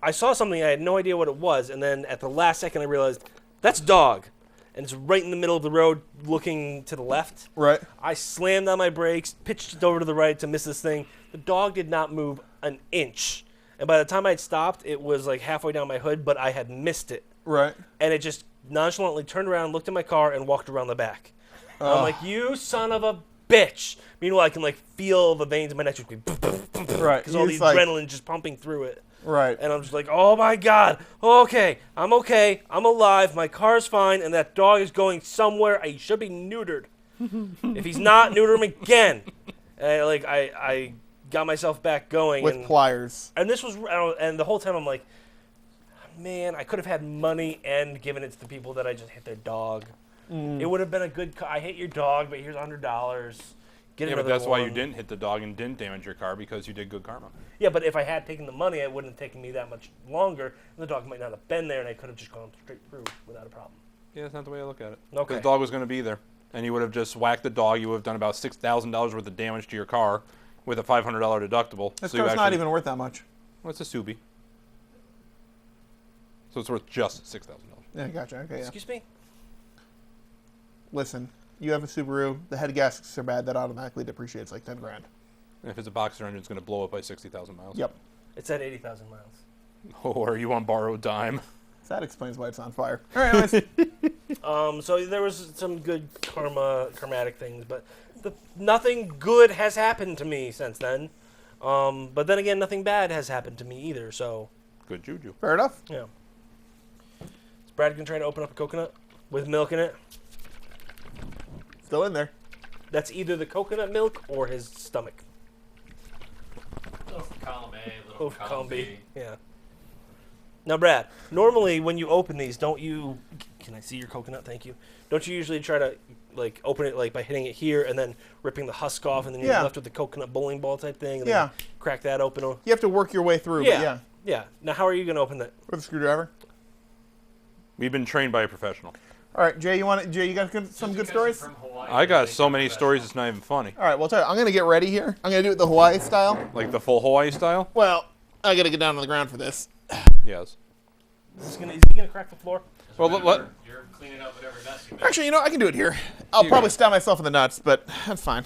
I saw something. I had no idea what it was, and then at the last second, I realized that's dog, and it's right in the middle of the road, looking to the left. Right. I slammed on my brakes, pitched it over to the right to miss this thing. The dog did not move an inch. And by the time I'd stopped, it was like halfway down my hood, but I had missed it. Right. And it just nonchalantly turned around, looked at my car, and walked around the back. And I'm like, you son of a bitch. Meanwhile, I can like feel the veins in my neck just be Right. because all the He's like- adrenaline just pumping through it. Right. And I'm just like, oh my God, okay, I'm alive, my car's fine, and that dog is going somewhere. He should be neutered. If he's not, neuter him again. And I got myself back going. With pliers. And this was, and the whole time I'm like, man, I could have had money and given it to the people that I just hit their dog. It would have been a good, I hate your dog, but here's $100. Get Yeah, but another that's why you one. didn't hit the dog and didn't damage your car, because you did good karma. Yeah, but if I had taken the money, it wouldn't have taken me that much longer, and the dog might not have been there, and I could have just gone straight through without a problem. Yeah, that's not the way I look at it. Okay. The dog was going to be there, and you would have just whacked the dog. You would have done about $6,000 worth of damage to your car with a $500 deductible. This So you car's not actually- even worth that much. Well, it's a Subi. So it's worth just $6,000. Yeah, gotcha. Okay, yeah. Excuse me? Listen, you have a Subaru. The head gaskets are bad. That automatically depreciates like 10 grand. And if it's a boxer engine, it's going to blow up by 60,000 miles. Yep. It's at 80,000 miles. Oh, are you on borrowed dime? So that explains why it's on fire. All right, anyways. So there was some good karmatic things, but nothing good has happened to me since then. But then again, nothing bad has happened to me either, so, Good juju. Fair enough. yeah. Is Brad going to try to open up a coconut with milk in it? Still in there. That's either the coconut milk or his stomach. Little from column A, Oh, little from column B. Yeah. Now, Brad, normally when you open these, don't you... Can I see your coconut? Thank you. Don't you usually try to like open it like by hitting it here and then ripping the husk off, and then you're Yeah. left with the coconut bowling ball type thing? And Yeah. then crack that open. You have to work your way through, Yeah. but yeah. Yeah. Now, how are you going to open that? With a screwdriver. We've been trained by a professional. All right, Jay, you got some good stories? From Hawaii, I got they so come many from stories, that it's not even funny. All right, well, tell you, I'm going to get ready here. I'm going to do it the Hawaii style. Like the full Hawaii style? Well, I got to get down on the ground for this. Yes. Is he going to crack the floor? Well, Remember, you're cleaning up whatever mess you made. Actually, I can do it here. I'll probably stab myself in the nuts, but that's fine.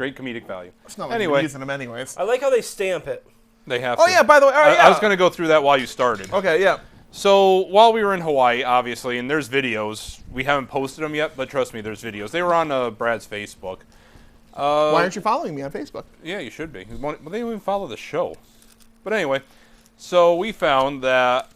great comedic value. It's not like Anyway, you're using them anyways. I like how they stamp it. they have. Oh to. yeah, by the way, I was going to go through that while you started. Okay, yeah. So while we were in Hawaii, obviously, and there's videos. We haven't posted them yet, but trust me, there's videos. They were on Brad's Facebook. Why aren't you following me on Facebook? Yeah, you should be. Well, they don't even follow the show. But anyway, so we found that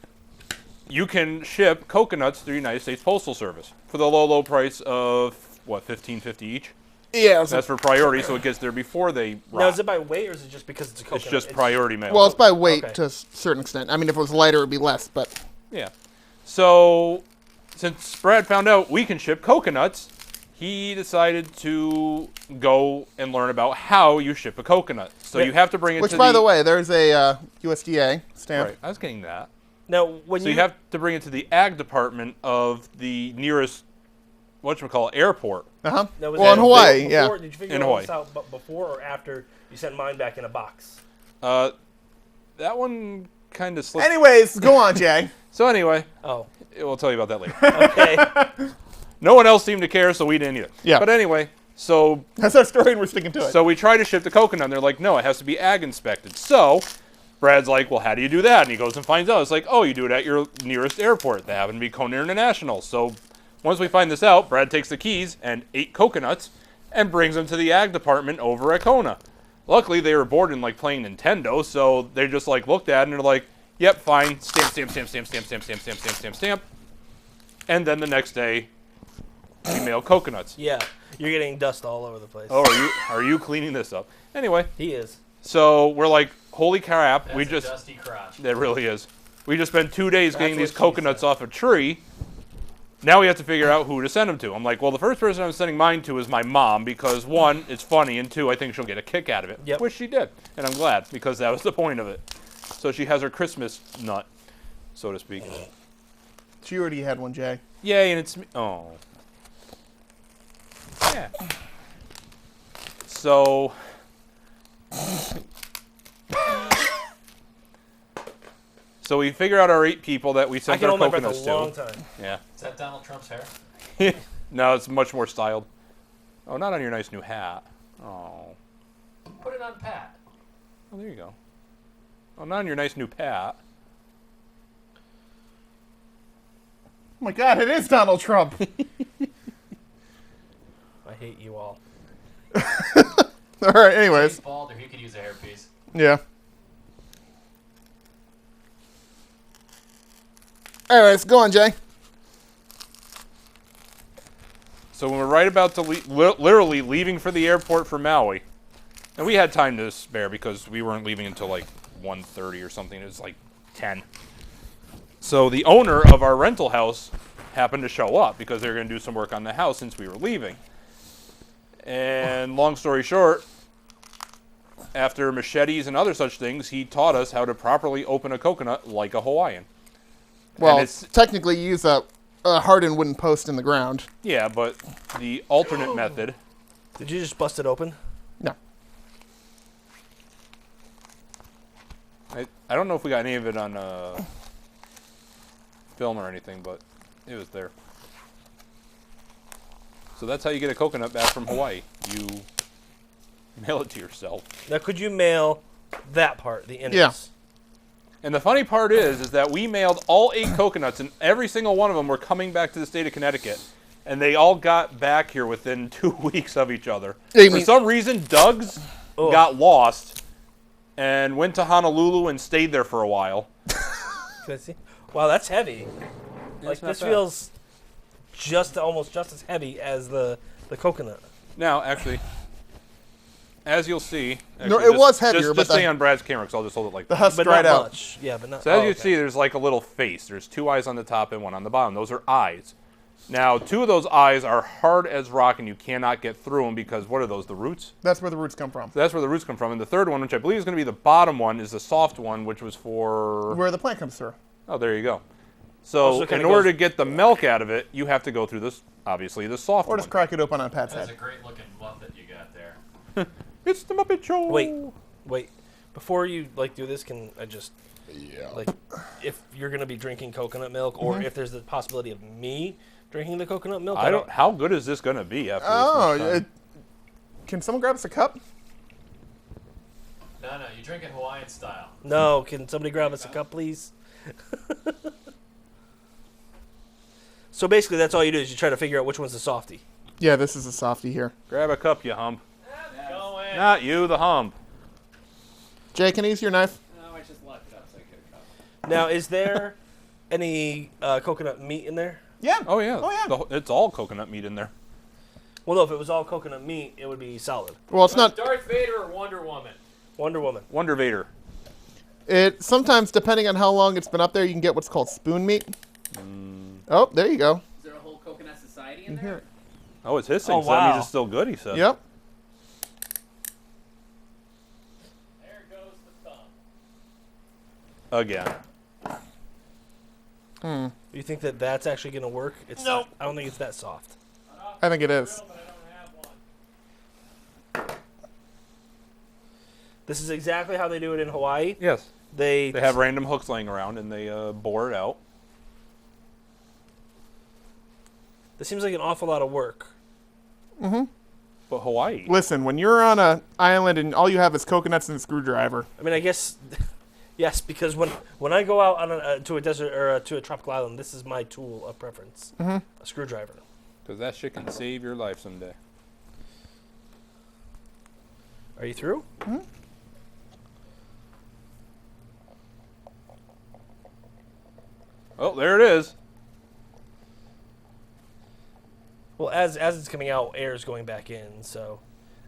you can ship coconuts through United States Postal Service for the low price of, what, $15.50 each? Yeah. That's for priority, so it gets there before they Now, rot. is it by weight or is it just because it's a coconut? It's just priority mail. Well, it's by weight Okay. to a certain extent. I mean, if it was lighter, it would be less, but... Yeah. So, since Brad found out we can ship coconuts, he decided to go and learn about how you ship a coconut. So you have to bring it Which, to by the way, there's a USDA stamp. Right, I was getting that. Now, when So you have to bring it to the ag department of the nearest, whatchamacallit, airport. Uh-huh. Now, was Well, in that Hawaii, before, yeah. Did you figure In all Hawaii. this out before or after you sent mine back in a box? That one kind of slipped. Anyways, go on, Jay. So anyway, Oh, we'll tell you about that later. okay. No one else seemed to care, so we didn't either. Yeah. But anyway, so That's our story, and we're sticking to it. So we try to ship the coconut, and they're like, no, it has to be ag inspected. So Brad's like, well, how do you do that? And he goes and finds out. It's like, oh, you do it at your nearest airport. They happen to be Kona International. So once we find this out, Brad takes the keys and 8 coconuts and brings them to the ag department over at Kona. Luckily, they were bored and like playing Nintendo, so they just like looked at it and they're like, yep, fine. Stamp, stamp, stamp, stamp, stamp, stamp, stamp, stamp, stamp, stamp, stamp. And then the next day, we mail coconuts. Yeah, you're getting dust all over the place. Oh, are you cleaning this up? Anyway. He is. So we're like, holy crap, That's we a just, dusty crotch. it really is. We just spent 2 days getting what these she coconuts said. off a tree. Now we have to figure out who to send them to. I'm like, well, the first person I'm sending mine to is my mom because 1, it's funny, and 2, I think she'll get a kick out of it. Yep. Which she did. And I'm glad because that was the point of it. So she has her Christmas nut, so to speak. She already had one, Jay. Yay, and it's me. Oh. Yeah. So. So we figure out our 8 people that we I sent can our hold my breath coconuts a long to. time. Yeah. Is that Donald Trump's hair? No, it's much more styled. Oh, not on your nice new hat. Oh. Put it on Pat. Oh, there you go. Oh, not on your nice new pat. Oh my God, it is Donald Trump. I hate you all. All right, anyways. He's bald, or he could use a hairpiece. Yeah. Anyways, go on, Jay. So when we're right about to literally leaving for the airport for Maui, and we had time to spare because we weren't leaving until like 1:30 or something. It was like 10. So the owner of our rental house happened to show up because they were going to do some work on the house since we were leaving. And long story short, after machetes and other such things, he taught us how to properly open a coconut like a Hawaiian. Well, And it's, technically, you use a hardened wooden post in the ground. yeah, but the alternate method. Did you just bust it open? No. I don't know if we got any of it on film or anything, but it was there. So that's how you get a coconut back from Hawaii. You mail it to yourself. Now, could you mail that part, the innards? Yeah. And the funny part is that we mailed all 8 coconuts, and every single one of them were coming back to the state of Connecticut. And they all got back here within 2 weeks of each other. Yeah, you For mean- some reason, Doug's Oh. got lost and went to Honolulu and stayed there for a while. Can I see? Wow, that's heavy. Like, not this bad. feels almost just as heavy as the coconut. Now, actually, as you'll see, No, actually, it was heavier, Just, but stay the- on Brad's camera, because I'll just hold it like The that. husk But dried not out. much. Yeah, but not. So as oh, you okay. see, there's like a little face. There's 2 eyes on the top and 1 on the bottom. Those are eyes. Now, 2 of those eyes are hard as rock, and you cannot get through them because what are those? The roots. That's where the roots come from. So that's where the roots come from. And the third one, which I believe is going to be the bottom one, is the soft one, which was for. Where the plant comes through. Oh, there you go. So so it kinda in order goes- to get the milk out of it, you have to go through this, obviously, the soft Or one. just crack it open on Pat's That's a head. great looking Muppet you got there. It's the Muppet Show. Wait. Before you do this, can I just Yeah. if you're gonna be drinking coconut milk, or if there's the possibility of me drinking the coconut milk? I don't. How good is this going to be after this Oh, much time? Can someone grab us a cup? No, you're drinking Hawaiian style. No, can somebody grab us a cup, please? So basically, that's all you do is you try to figure out which one's the softie. Yeah, this is a softie here. Grab a cup, you hump. Go in. Not you, the hump. Jay, can I use your knife? No, I just locked it up so I get a cup. Now, is there any coconut meat in there? Yeah. Oh yeah. Oh, yeah. It's all coconut meat in there. Well, no, if it was all coconut meat, it would be solid. Well, it's not. Darth Vader or Wonder Woman? Wonder Woman. Wonder Vader. It sometimes, depending on how long it's been up there, you can get what's called spoon meat. Oh, there you go. Is there a whole coconut society in there? Oh, it's hissing, Oh, so that means wow. it's still good, he said. Yep. There goes the thumb. Again. You think that that's actually going to work? No. I don't think it's that soft. I think it is. But I don't have one. This is exactly how they do it in Hawaii. Yes. They They have random hooks laying around and they bore it out. This seems like an awful lot of work. But Hawaii. Listen, when you're on an island and all you have is coconuts and a screwdriver, I mean, I guess, yes, because when I go out on to a desert or to a tropical island, this is my tool of preference, a screwdriver. Because that shit can save your life someday. Are you through? Oh, there it is. Well, as it's coming out, air is going back in. So,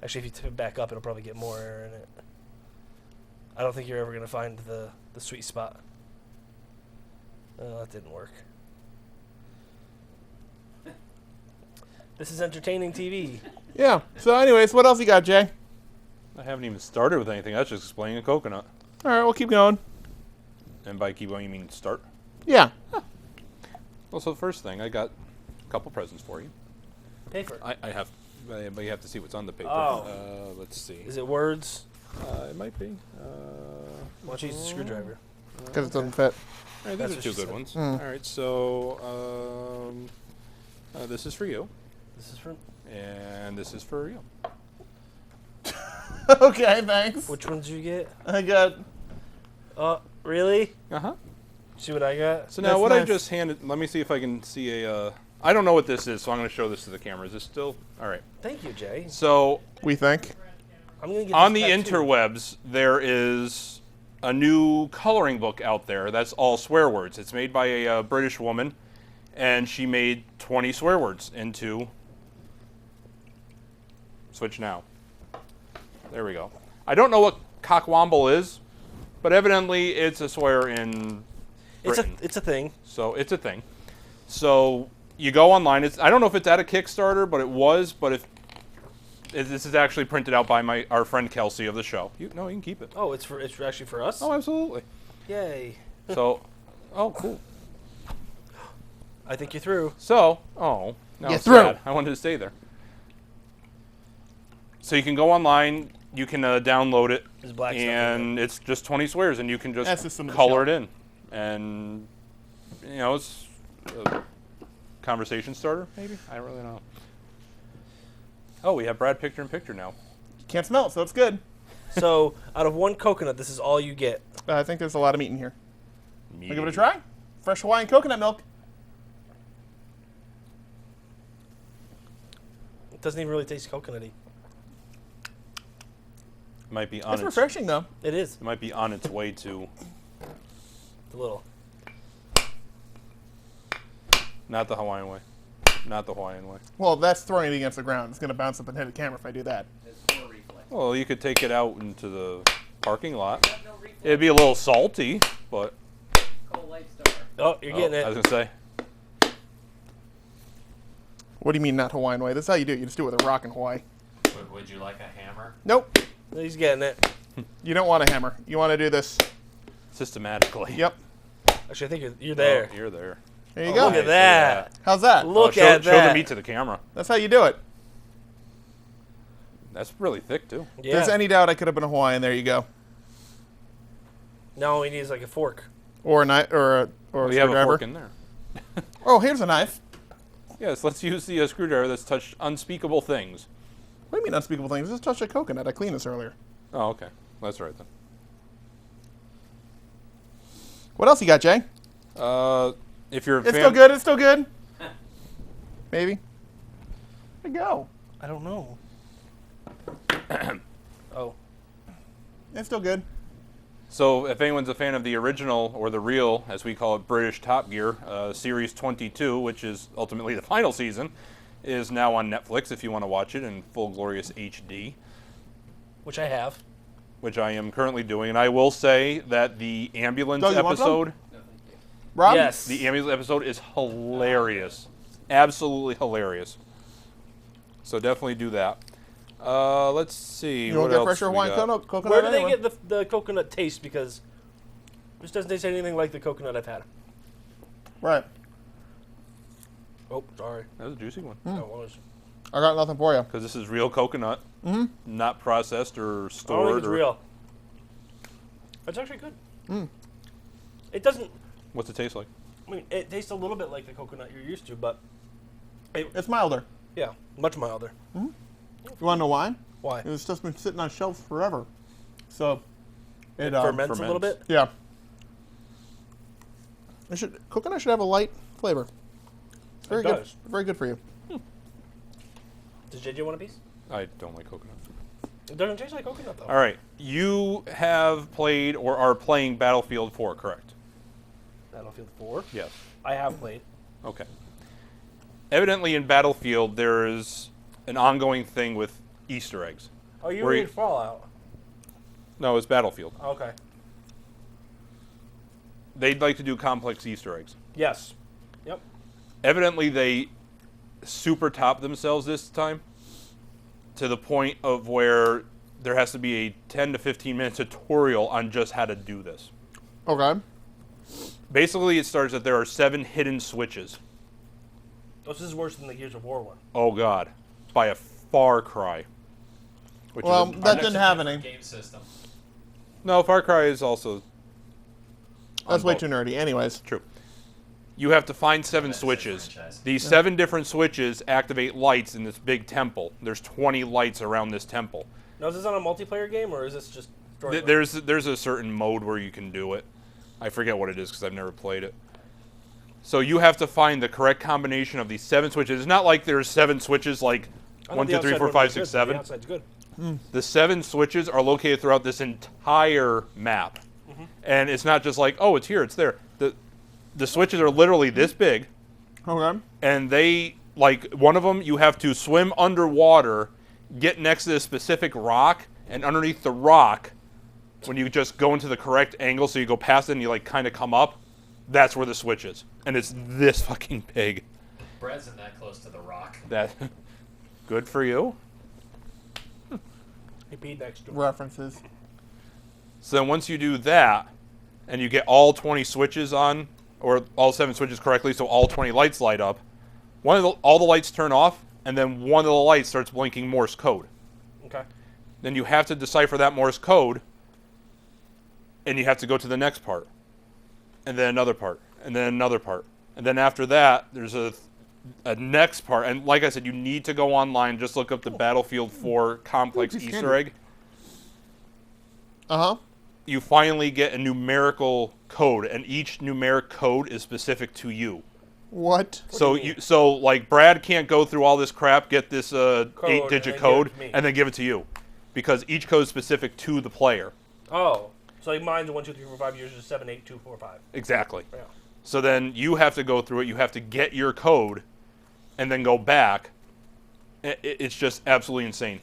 actually, if you tip it back up, it'll probably get more air in it. I don't think you're ever gonna find the sweet spot. Oh, that didn't work. This is entertaining TV. yeah. So, anyways, what else you got, Jay? I haven't even started with anything. That's just explaining a coconut. All right, we'll keep going. And by keep going, you mean start? Yeah. Well, so the first thing, I got a couple presents for you. Paper. I have, but you have to see what's on the paper. Oh. Let's see. Is it words? It might be. Why don't you use the screwdriver? Because it doesn't fit. All right, That's these what are two she good said. ones. All right, so this is for you, This is for and this is for you. Okay, thanks. which ones did you get? I got. Really? Uh huh. See what I got? So now That's what I nice. just handed. Let me see if I can see a. I don't know what this is, so I'm going to show this to the camera. Is this still all right? Thank you, Jay. So We think. I'm gonna get on this the tattoo. interwebs, there is a new coloring book out there that's all swear words. It's made by a British woman, and she made 20 swear words into. Switch now. There we go. I don't know what cockwomble is, but evidently it's a swear in Britain. It's a thing. So it's a thing. So you go online. I don't know if it's at a Kickstarter, but it was. But if this is actually printed out by our friend Kelsey of the show. You can keep it. Oh, it's actually for us. Oh, absolutely. Yay! So, oh, cool. I think you're through. So, oh, no, You're it's through. sad. I wanted to stay there. So you can go online. You can download it, There's black stuff in and it's just 20 swears, and you can That's just just some of the color it shell. in, and it's a conversation starter, maybe. I don't really know. Oh, we have Brad picture in picture now. Can't smell it, so it's good. So, out of one coconut, this is all you get. I think there's a lot of meat in here. I'll give it a try. Fresh Hawaiian coconut milk. It doesn't even really taste coconutty. Might be on It's its. refreshing, though. It is It might be on its way to a little. not the Hawaiian way, not the Hawaiian way. Well, that's throwing it against the ground. It's going to bounce up and hit the camera if I do that. There's more reflex. Well, you could take it out into the parking lot. No reflex. It'd be a little salty, but Cold Light Star. Oh, you're getting I was it. gonna say. What do you mean not Hawaiian way? This is how you do it. You just do it with a rock in Hawaii. Would you like a hammer? Nope. He's getting it. You don't want a hammer. You want to do this. Systematically. Yep. Actually, I think you're there. Oh, you're there. There you Oh, go. look at that. How's that? Look show, at show that. the meat to the camera. That's how you do it. That's really thick too. If Yeah. there's any doubt I could have been a Hawaiian, there you go. Now all he needs is like a fork. Or a knife, or a We have a screwdriver. fork in there. Oh, here's a knife. Yes, let's use the screwdriver that's touched unspeakable things. What do you mean unspeakable things? Just touch a coconut. I cleaned this earlier. Oh, okay. That's right then. What else you got, Jay? If you're a It's fan, still good. It's still good. Maybe. Where'd it go? I don't know. Oh. It's still good. So if anyone's a fan of the original, or the real, as we call it, British Top Gear, Series 22, which is ultimately the final season, is now on Netflix if you want to watch it in full glorious HD, Which I have. which I am currently doing. And I will say that the ambulance Doug, you want some? episode, Rob? Yes. the ambulance episode is hilarious. Absolutely hilarious. So definitely do that. Let's see. You want what to get else fresher we Hawaiian got? coconut? Where do they anyway? get the coconut taste? Because this doesn't taste anything like the coconut I've had. Right. Oh, sorry. That was a juicy one. That was. I got nothing for you. Because this is real coconut, not processed or I don't stored. think it's or real. It's actually good. It doesn't. What's it taste like? I mean, it tastes a little bit like the coconut you're used to, but It's milder. yeah, much milder. You want to know why? Why? It's just been sitting on shelves forever. So it Ferments a little bit. Yeah. Coconut should have a light flavor. It's very It good. does. Very good for you. Does JJ want a piece? I don't like coconut. It doesn't taste like coconut though. All right, you have played or are playing Battlefield 4, correct? Battlefield 4. Yes. I have played. Okay. Evidently, in Battlefield, there is an ongoing thing with Easter eggs. Oh, you Where read you- Fallout. No, it's Battlefield. Okay. They'd like to do complex Easter eggs. Yes. Yep. Evidently, they super top themselves this time to the point of where there has to be a 10 to 15 minute tutorial on just how to do this. Okay. Basically, it starts that there are 7 hidden switches. This is worse than the Gears of War one. Oh God, by a far cry. Which Well, is a, that didn't have any. Game system. no, Far Cry is also. That's on way both. too nerdy. Anyways. True. You have to find 7 That's a switches. franchise. These 7 different switches activate lights in this big temple. There's 20 lights around this temple. Now, is this on a multiplayer game or is this just story? There's a certain mode where you can do it. I forget what it is because I've never played it. So you have to find the correct combination of these 7 switches. It's not like there's 7 switches like I thought 1, the 2, 3, outside 4, one 5, was 6, good. 7. The outside's good. The 7 switches are located throughout this entire map. And it's not just like, oh, it's here, it's there. The switches are literally this big. Okay. And they, like, one of them, you have to swim underwater, get next to a specific rock, and underneath the rock, when you just go into the correct angle, so you go past it and you, like, kind of come up, that's where the switch is. And it's this fucking big. Bread's in that close to the rock. That, good for you. He peed next to him. References. So then once you do that, and you get all 20 switches on, or all 7 switches correctly, so all 20 lights light up, all the lights turn off, and then one of the lights starts blinking Morse code. Okay. Then you have to decipher that Morse code, and you have to go to the next part, and then another part, and then another part. And then after that, there's a next part. And like I said, you need to go online, just look up the Battlefield 4 complex Ooh, piece of Easter candy. egg. Uh-huh. You finally get a numerical code, and each numeric code is specific to you. What? So like Brad can't go through all this crap, get this 8-digit and then code, give it to me. and then give it to you, because each code is specific to the player. Oh. So like mine's 1, 2, 3, 4, 5. Yours is 7, 8, 2, 4, 5. Exactly. Yeah. So then you have to go through it. You have to get your code, and then go back. It's just absolutely insane.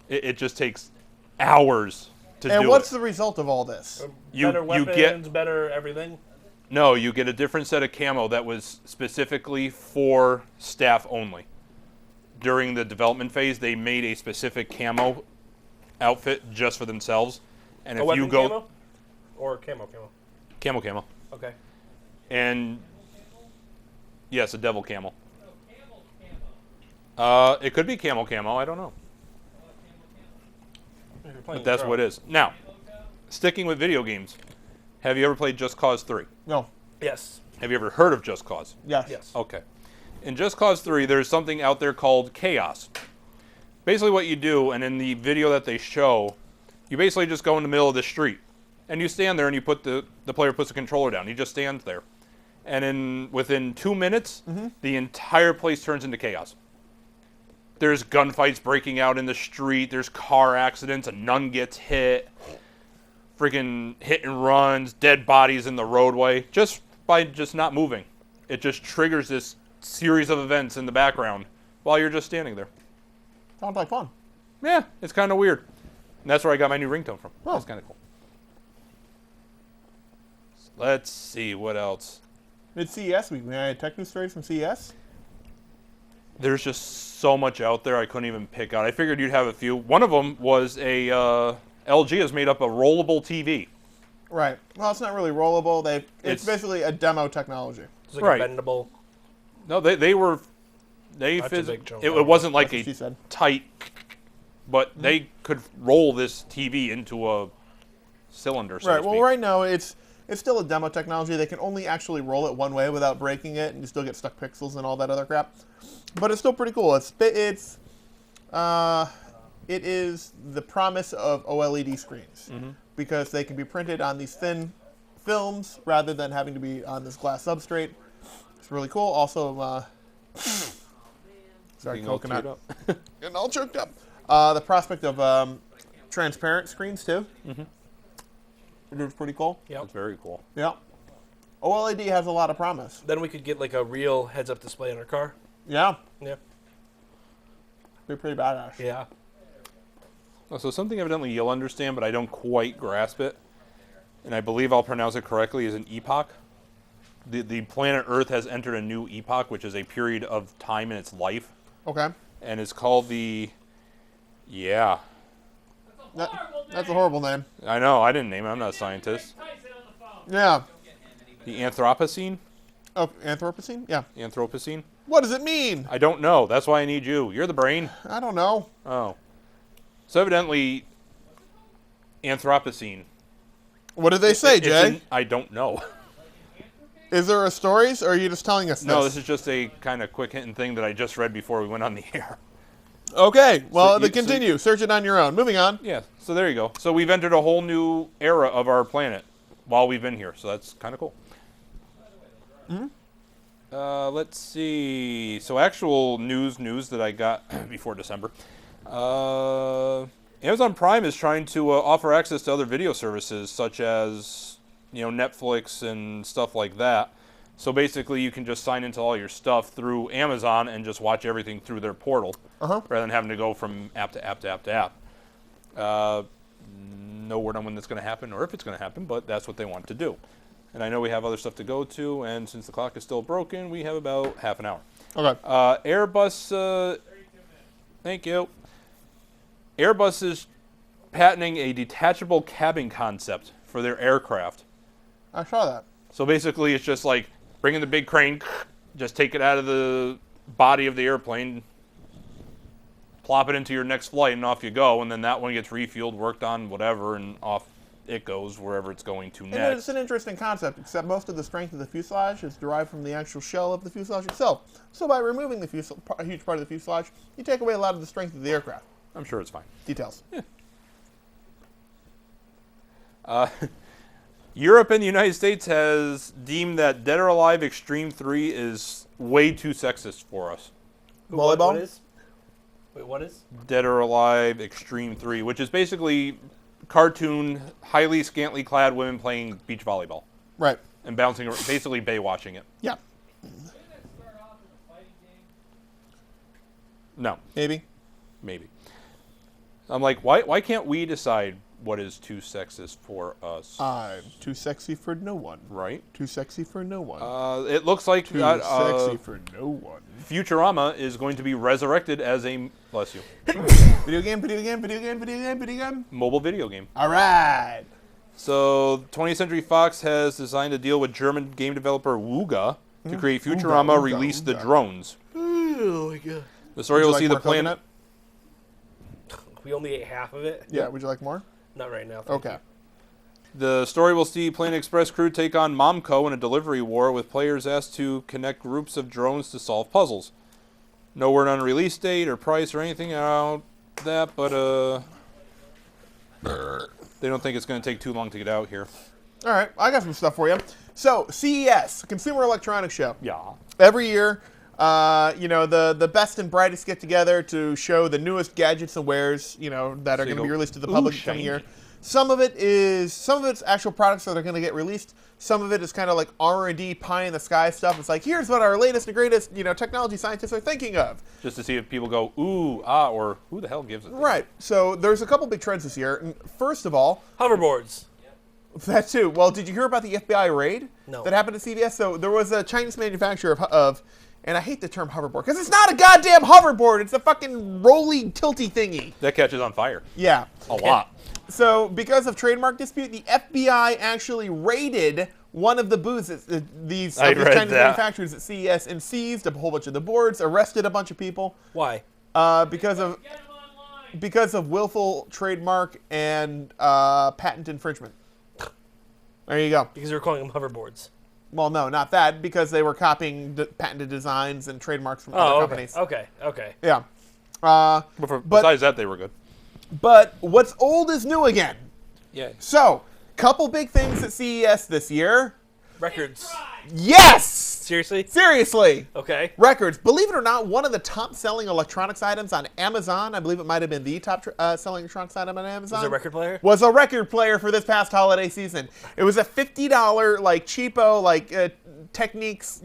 It just takes hours to do it. And what's the result of all this? Better weapons, better everything. No, you get a different set of camo that was specifically for staff only. During the development phase, they made a specific camo outfit just for themselves. And A if weapon you go camo? Or camo. camo, Okay. and yes, a devil camo. It could be camo. I don't know, If you're playing but that's what it is. Now, sticking with video games, have you ever played Just Cause 3? No. Yes. Have you ever heard of Just Cause? Yes. Yes. Okay. In Just Cause 3, there's something out there called Chaos. basically what you do, and in the video that they show, you basically just go in the middle of the street. And you stand there and you put the player puts the controller down. He just stands there. And within 2 minutes, the entire place turns into chaos. There's gunfights breaking out in the street. There's car accidents. A nun gets hit. Freaking hit and runs. Dead bodies in the roadway. Just by just not moving. It just triggers this series of events in the background while you're just standing there. Sounds like fun. Yeah, it's kind of weird. And that's where I got my new ringtone from. Oh. That's kind of cool. Let's see, what else? At CES week, we had tech news stories from CES. There's just so much out there I couldn't even pick out. I figured you'd have a few. One of them was a LG has made up a rollable TV. Right. Well, it's not really rollable. It's It's- basically a demo technology. It's like Right. a bendable. No, they That's a phys- big chunk. it wasn't like That's what she a said. tight, but they could roll this TV into a cylinder. So Right. to Well, speak. right now it's still a demo technology. They can only actually roll it one way without breaking it, and you still get stuck pixels and all that other crap. But it's still pretty cool. It is the promise of OLED screens because they can be printed on these thin films rather than having to be on this glass substrate. It's really coal. Also, sorry, Being all coconut. teared up. Getting all choked up. The prospect of transparent screens too. It was pretty cool. Yep. That's very cool. Yeah. OLED has a lot of promise. Then we could get like a real heads-up display in our car. Yeah. Yeah. Be pretty badass. Yeah. Oh, so something evidently you'll understand, but I don't quite grasp it, and I believe I'll pronounce it correctly, is an epoch. The planet Earth has entered a new epoch, which is a period of time in its life, Okay. and it's called the... Yeah, That's a horrible name. I know, I didn't name it, I'm not a scientist. Yeah. The Anthropocene? Oh, Anthropocene? Yeah. Anthropocene? What does it mean? I don't know, that's why I need you. You're the brain. I don't know. Oh. So evidently, Anthropocene... What did they say, it's Jay? I don't know. Is there a stories, or are you just telling us No, this is just a kind of quick hinting thing that I just read before we went on the air. Okay. Well, So you- continue. Search it on your own. Moving on. Yeah, so there you go. So we've entered a whole new era of our planet while we've been here, so that's kind of cool. Let's see. So actual news that I got before December. Amazon Prime is trying to offer access to other video services such as, Netflix and stuff like that. So basically, you can just sign into all your stuff through Amazon and just watch everything through their portal, rather than having to go from app to app to app to app. No word on when that's going to happen or if it's going to happen, but that's what they want to do. And I know we have other stuff to go to, and since the clock is still broken, we have about half an hour. Okay. Airbus, thank you. Airbus is patenting a detachable cabin concept for their aircraft. I saw that. So basically, it's just like bring in the big crane, just take it out of the body of the airplane, plop it into your next flight, and off you go. And then that one gets refueled, worked on, whatever, and off it goes wherever it's going to And next. it's an interesting concept, except most of the strength of the fuselage is derived from the actual shell of the fuselage itself. So by removing the a huge part of the fuselage, you take away a lot of the strength of the aircraft. I'm sure it's fine. Details. Europe and the United States has deemed that Dead or Alive Extreme 3 is way too sexist for us. What Volleyball? is? Wait, what is? Dead or Alive Extreme 3, which is basically cartoon, highly scantily clad women playing beach volleyball Right. and bouncing, basically Baywatching it. Yeah. No, Maybe. maybe. I'm like, why can't we decide what is too sexist for us? I'm too sexy for no one. Right? Too sexy for no one. It looks like Too sexy for no one. Futurama is going to be resurrected as a, bless you, Video game. mobile video game. All right. So 20th Century Fox has designed a deal with German game developer Wooga to create Futurama, Wooga, release the Wooga. drones. Oh my god. The story Would you will like see the more planet. coconut? We only ate half of it. Yeah. Would you like more? Not right now. thank Okay. The story will see Planet Express crew take on Momco in a delivery war, with players asked to connect groups of drones to solve puzzles. No word on a release date or price or anything out. that, but they don't think it's going to take too long to get out here. All right, I got some stuff for you. So, CES, Consumer Electronics Show. Yeah. Every year, the best and brightest get together to show the newest gadgets and wares, that are So going you to be go, released to the "Ooh, public coming year. shiny." Some of it's actual products that are going to get released. Some of it is kind of like R&D pie in the sky stuff. It's like, here's what our latest and greatest, technology scientists are thinking of. Just to see if people go, ooh, ah, or who the hell gives it? Right. So there's a couple big trends this year. And first of all, Hoverboards. that too. Well, did you hear about the FBI raid No. that happened at CVS? So there was a Chinese manufacturer of and I hate the term hoverboard because it's not a goddamn hoverboard. It's a fucking rolly, tilty thingy. That catches on fire. Yeah. A lot. So because of trademark dispute, the FBI actually raided one of the booths at these I read Chinese that. manufacturers at CES and seized a whole bunch of the boards, arrested a bunch of people Why? because of willful trademark and patent infringement. There you go. Because they were calling them hoverboards. Well, no, not that, because they were copying patented designs and trademarks from other companies. Okay. Yeah. But besides that, they were good. But what's old is new again. Yeah. So, couple big things at CES this year. Records. Yes! Seriously? Seriously. Okay. Records. Believe it or not, one of the top-selling electronics items on Amazon, I believe it might have been the top-selling electronics item on Amazon. Was it a record player? Was a record player for this past holiday season. It was a $50, cheapo, Techniques,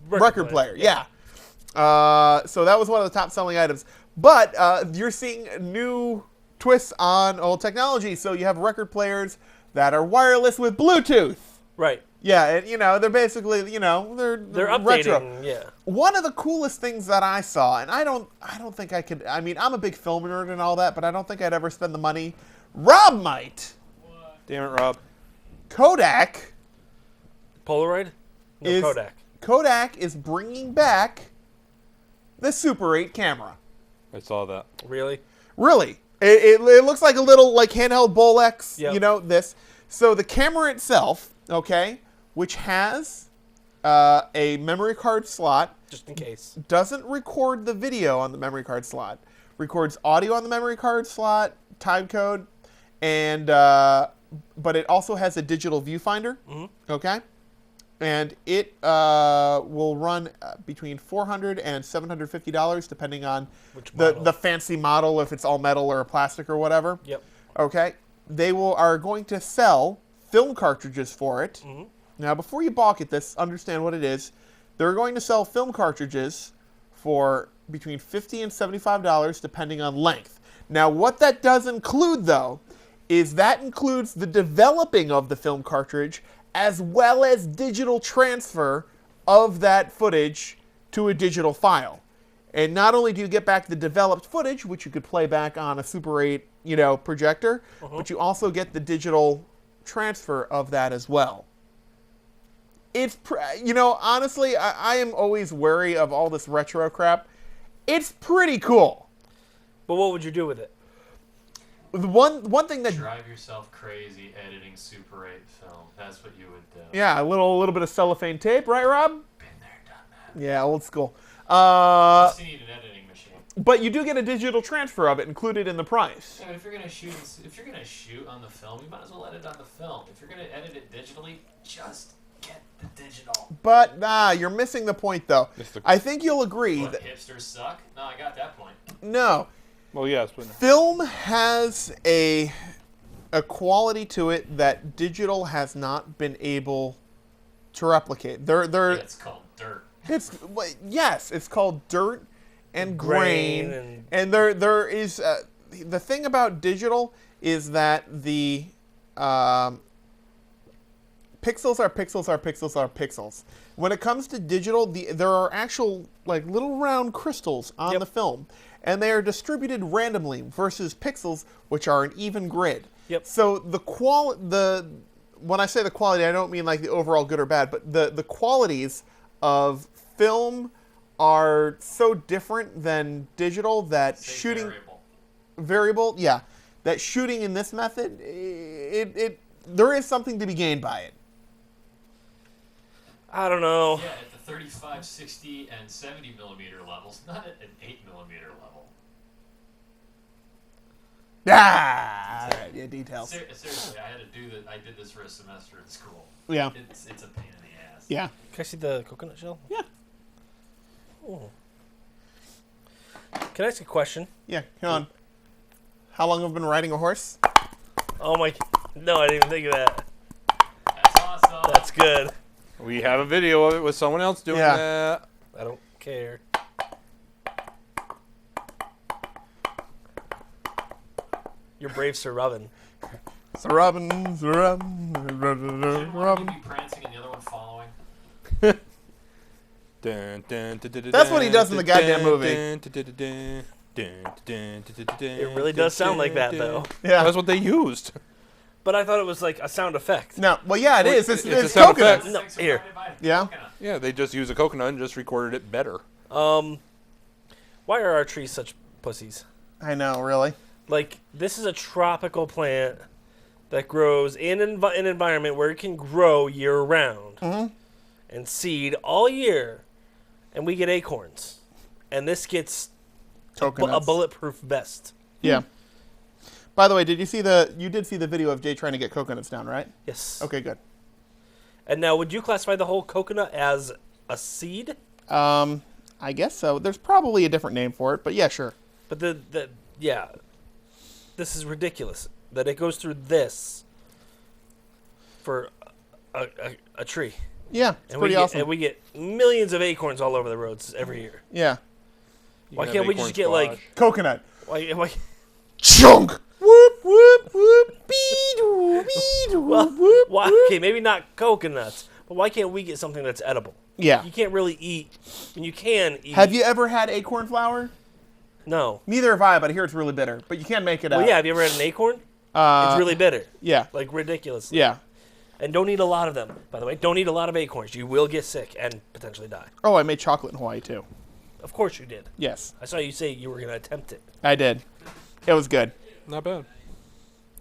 record player. Yeah. So that was one of the top-selling items. But you're seeing new twists on old technology. So you have record players that are wireless with Bluetooth. Right. Yeah, and they're basically, they're They're retro. updating. Yeah. One of the coolest things that I saw, and I don't think I could. I mean, I'm a big film nerd and all that, but I don't think I'd ever spend the money. Rob might. Damn it, Rob. Kodak Polaroid? No, is Kodak. Kodak is bringing back the Super 8 camera. I saw that. Really? Really, it looks like a little handheld Bolex. Yep. This. So the camera itself, okay, which has a memory card slot. Just in case. Doesn't record the video on the memory card slot. Records audio on the memory card slot, time code, and but it also has a digital viewfinder. Okay, and it will run between $400 and $750 depending on Which model? the fancy model, if it's all metal or plastic or whatever. Yep. Okay, they are going to sell film cartridges for it. Now, before you balk at this, understand what it is. They're going to sell film cartridges for between $50 and $75, depending on length. Now, what that does include, though, is that includes the developing of the film cartridge as well as digital transfer of that footage to a digital file. And not only do you get back the developed footage, which you could play back on a Super 8, projector, but you also get the digital transfer of that as well. It's, honestly, I am always wary of all this retro crap. It's pretty cool. But what would you do with it? The one thing that, Drive yourself crazy editing Super 8 film. That's what you would do. yeah, a little bit of cellophane tape, right, Rob? Been there, done that. Yeah, old school. Just you need an editing machine. But you do get a digital transfer of it included in the price. Yeah, but if you're gonna shoot on the film, you might as well edit on the film. If you're gonna edit it digitally, just get the digital. But you're missing the point, though. I think you'll agree What, that hipsters suck? No, I got that point. no. Well, yes, but Film has a quality to it that digital has not been able to replicate. It's called dirt. It's called dirt and Grain grain, and there is the thing about digital is that the pixels are pixels are pixels are pixels. When it comes to digital, there are actual little round crystals on the film, and they are distributed randomly versus pixels, which are an even grid. Yep. So when I say the quality, I don't mean the overall good or bad, but the qualities of film are so different than digital that Say shooting variable. yeah, that shooting in this method, there is something to be gained by it. I don't know. Yeah, at the 35, 60, and 70 millimeter levels, not at an 8 millimeter level. Ah, yeah, details. Seriously, I had to do that. I did this for a semester at school. Yeah. It's a pain in the ass. Yeah. Can I see the coconut shell? Yeah. Oh. Can I ask a question? Yeah. Come on. How long have you been riding a horse? Oh my! No, I didn't even think of that. That's awesome. That's good. We have a video of it with someone else doing Yeah. that. I don't care. You're brave, Sir Robin. Sir Robin, Sir Robin, Shouldn't one Robin. be prancing and the other one following? That's what he does in the goddamn movie. It really does sound like that, though. Yeah. That's what they used. But I thought it was like a sound effect. No. Well, yeah, it is. It's a sound coconuts. effect. No, Six are here. divided by a Yeah. coconut. Yeah, they just used a coconut and just recorded it better. Why are our trees such pussies? I know, really. Like, this is a tropical plant that grows in an environment where it can grow year-round and seed all year, and we get acorns. And this gets a Coconuts. bulletproof vest. Yeah. By the way, you did see the video of Jay trying to get coconuts down, right? Yes. Okay, good. And now, would you classify the whole coconut as a seed? I guess so. There's probably a different name for it, but yeah, sure. But this is ridiculous that it goes through this for a tree. Yeah, it's And pretty awesome. And we get millions of acorns all over the roads every year. Yeah. Why can't we just get like Coconut. why Chunk. Whoop, whoop, whoop. Bee-doo, bee-doo, well, whoop, why, whoop. okay, maybe not coconuts, but why can't we get something that's edible? Yeah. You can't really eat, and you can eat. Have you ever had acorn flour? No. Neither have I, but I hear it's really bitter. But you can make it Well, out. yeah. Have you ever had an acorn? It's really bitter, Yeah. like ridiculously. Yeah. And don't eat a lot of them. By the way, don't eat a lot of acorns. You will get sick and potentially die. Oh, I made chocolate in Hawaii, too. Of course you did. Yes, I saw you say you were going to attempt it. I did. It was good. Not bad.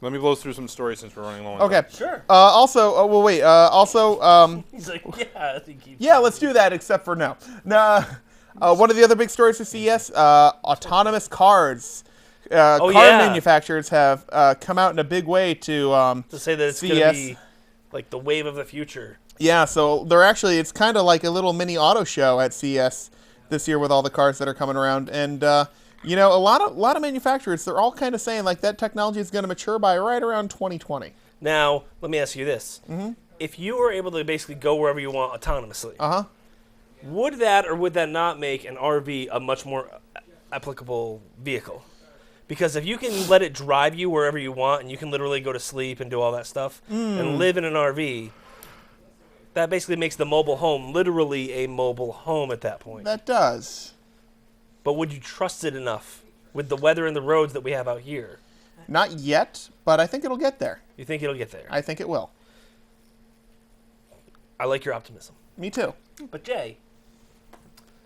Let me blow through some stories since we're running low on Okay. time. Sure. He's like, yeah. I think he- Yeah, let's do that, except for no. One of the other big stories for CES, autonomous cars. Car yeah. manufacturers have come out in a big way to To say that it's going to CES. be like the wave of the future. Yeah, so they're actually, it's kind of like a little mini auto show at CES this year with all the cars that are coming around. And, you know, a lot of manufacturers, they're all kind of saying like that technology is going to mature by right around 2020. Now, let me ask you this. Mm-hmm. If you were able to basically go wherever you want autonomously, Uh-huh. would that or would that not make an RV a much more applicable vehicle? Because if you can let it drive you wherever you want and you can literally go to sleep and do all that stuff and live in an RV, that basically makes the mobile home literally a mobile home at that point. That does. But would you trust it enough with the weather and the roads that we have out here? Not yet, but I think it'll get there. You think it'll get there? I think it will. I like your optimism. Me too. But Jay,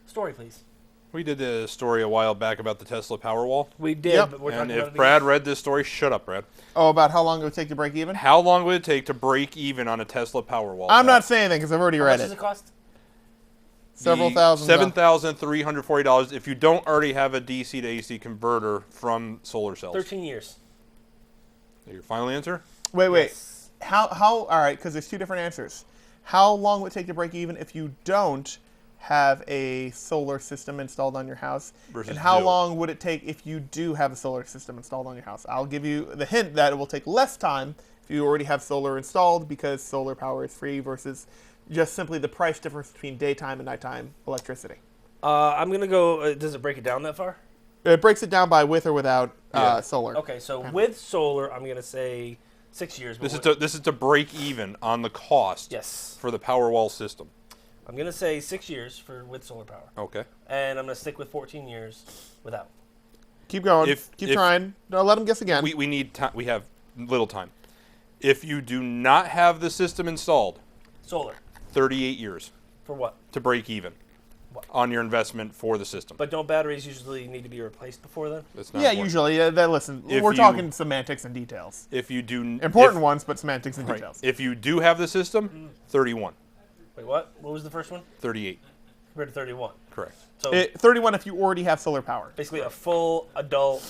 story please. We did a story a while back about the Tesla Powerwall. We did, Yep. but we're And talking about if it Brad read this story, shut up, Brad. Oh, about how long it would take to break even? How long would it take to break even on a Tesla Powerwall? I'm not saying anything because I've already How read much does it it. cost? Several thousand. $7,340 if you don't already have a DC to AC converter from solar cells. 13 years. Your final answer? Wait. Yes. How? All right, because there's two different answers. How long would it take to break even if you don't have a solar system installed on your house? Versus And how do. long would it take if you do have a solar system installed on your house? I'll give you the hint that it will take less time if you already have solar installed because solar power is free versus just simply the price difference between daytime and nighttime electricity. I'm going to go, does it break it down that far? It breaks it down by with or without Yeah. solar. Okay, so with solar, I'm going to say 6 years. This but is to break even on the cost yes. for the Powerwall system. I'm going to say 6 years with solar power. Okay. And I'm going to stick with 14 years without. Keep going. Keep if- trying. Don't let them guess again. We need time. We have little time. If you do not have the system installed, Solar. 38 years For what? to break even on your investment for the system. But don't batteries usually need to be replaced before then? That's not Yeah, important. usually. Listen, If we're you- talking semantics and details. If you do Important ones, but semantics and Right. details. If you do have the system, 31, Wait, what? What was the first one? 38. Compared to 31. Correct. So 31 if you already have solar power. basically a full adult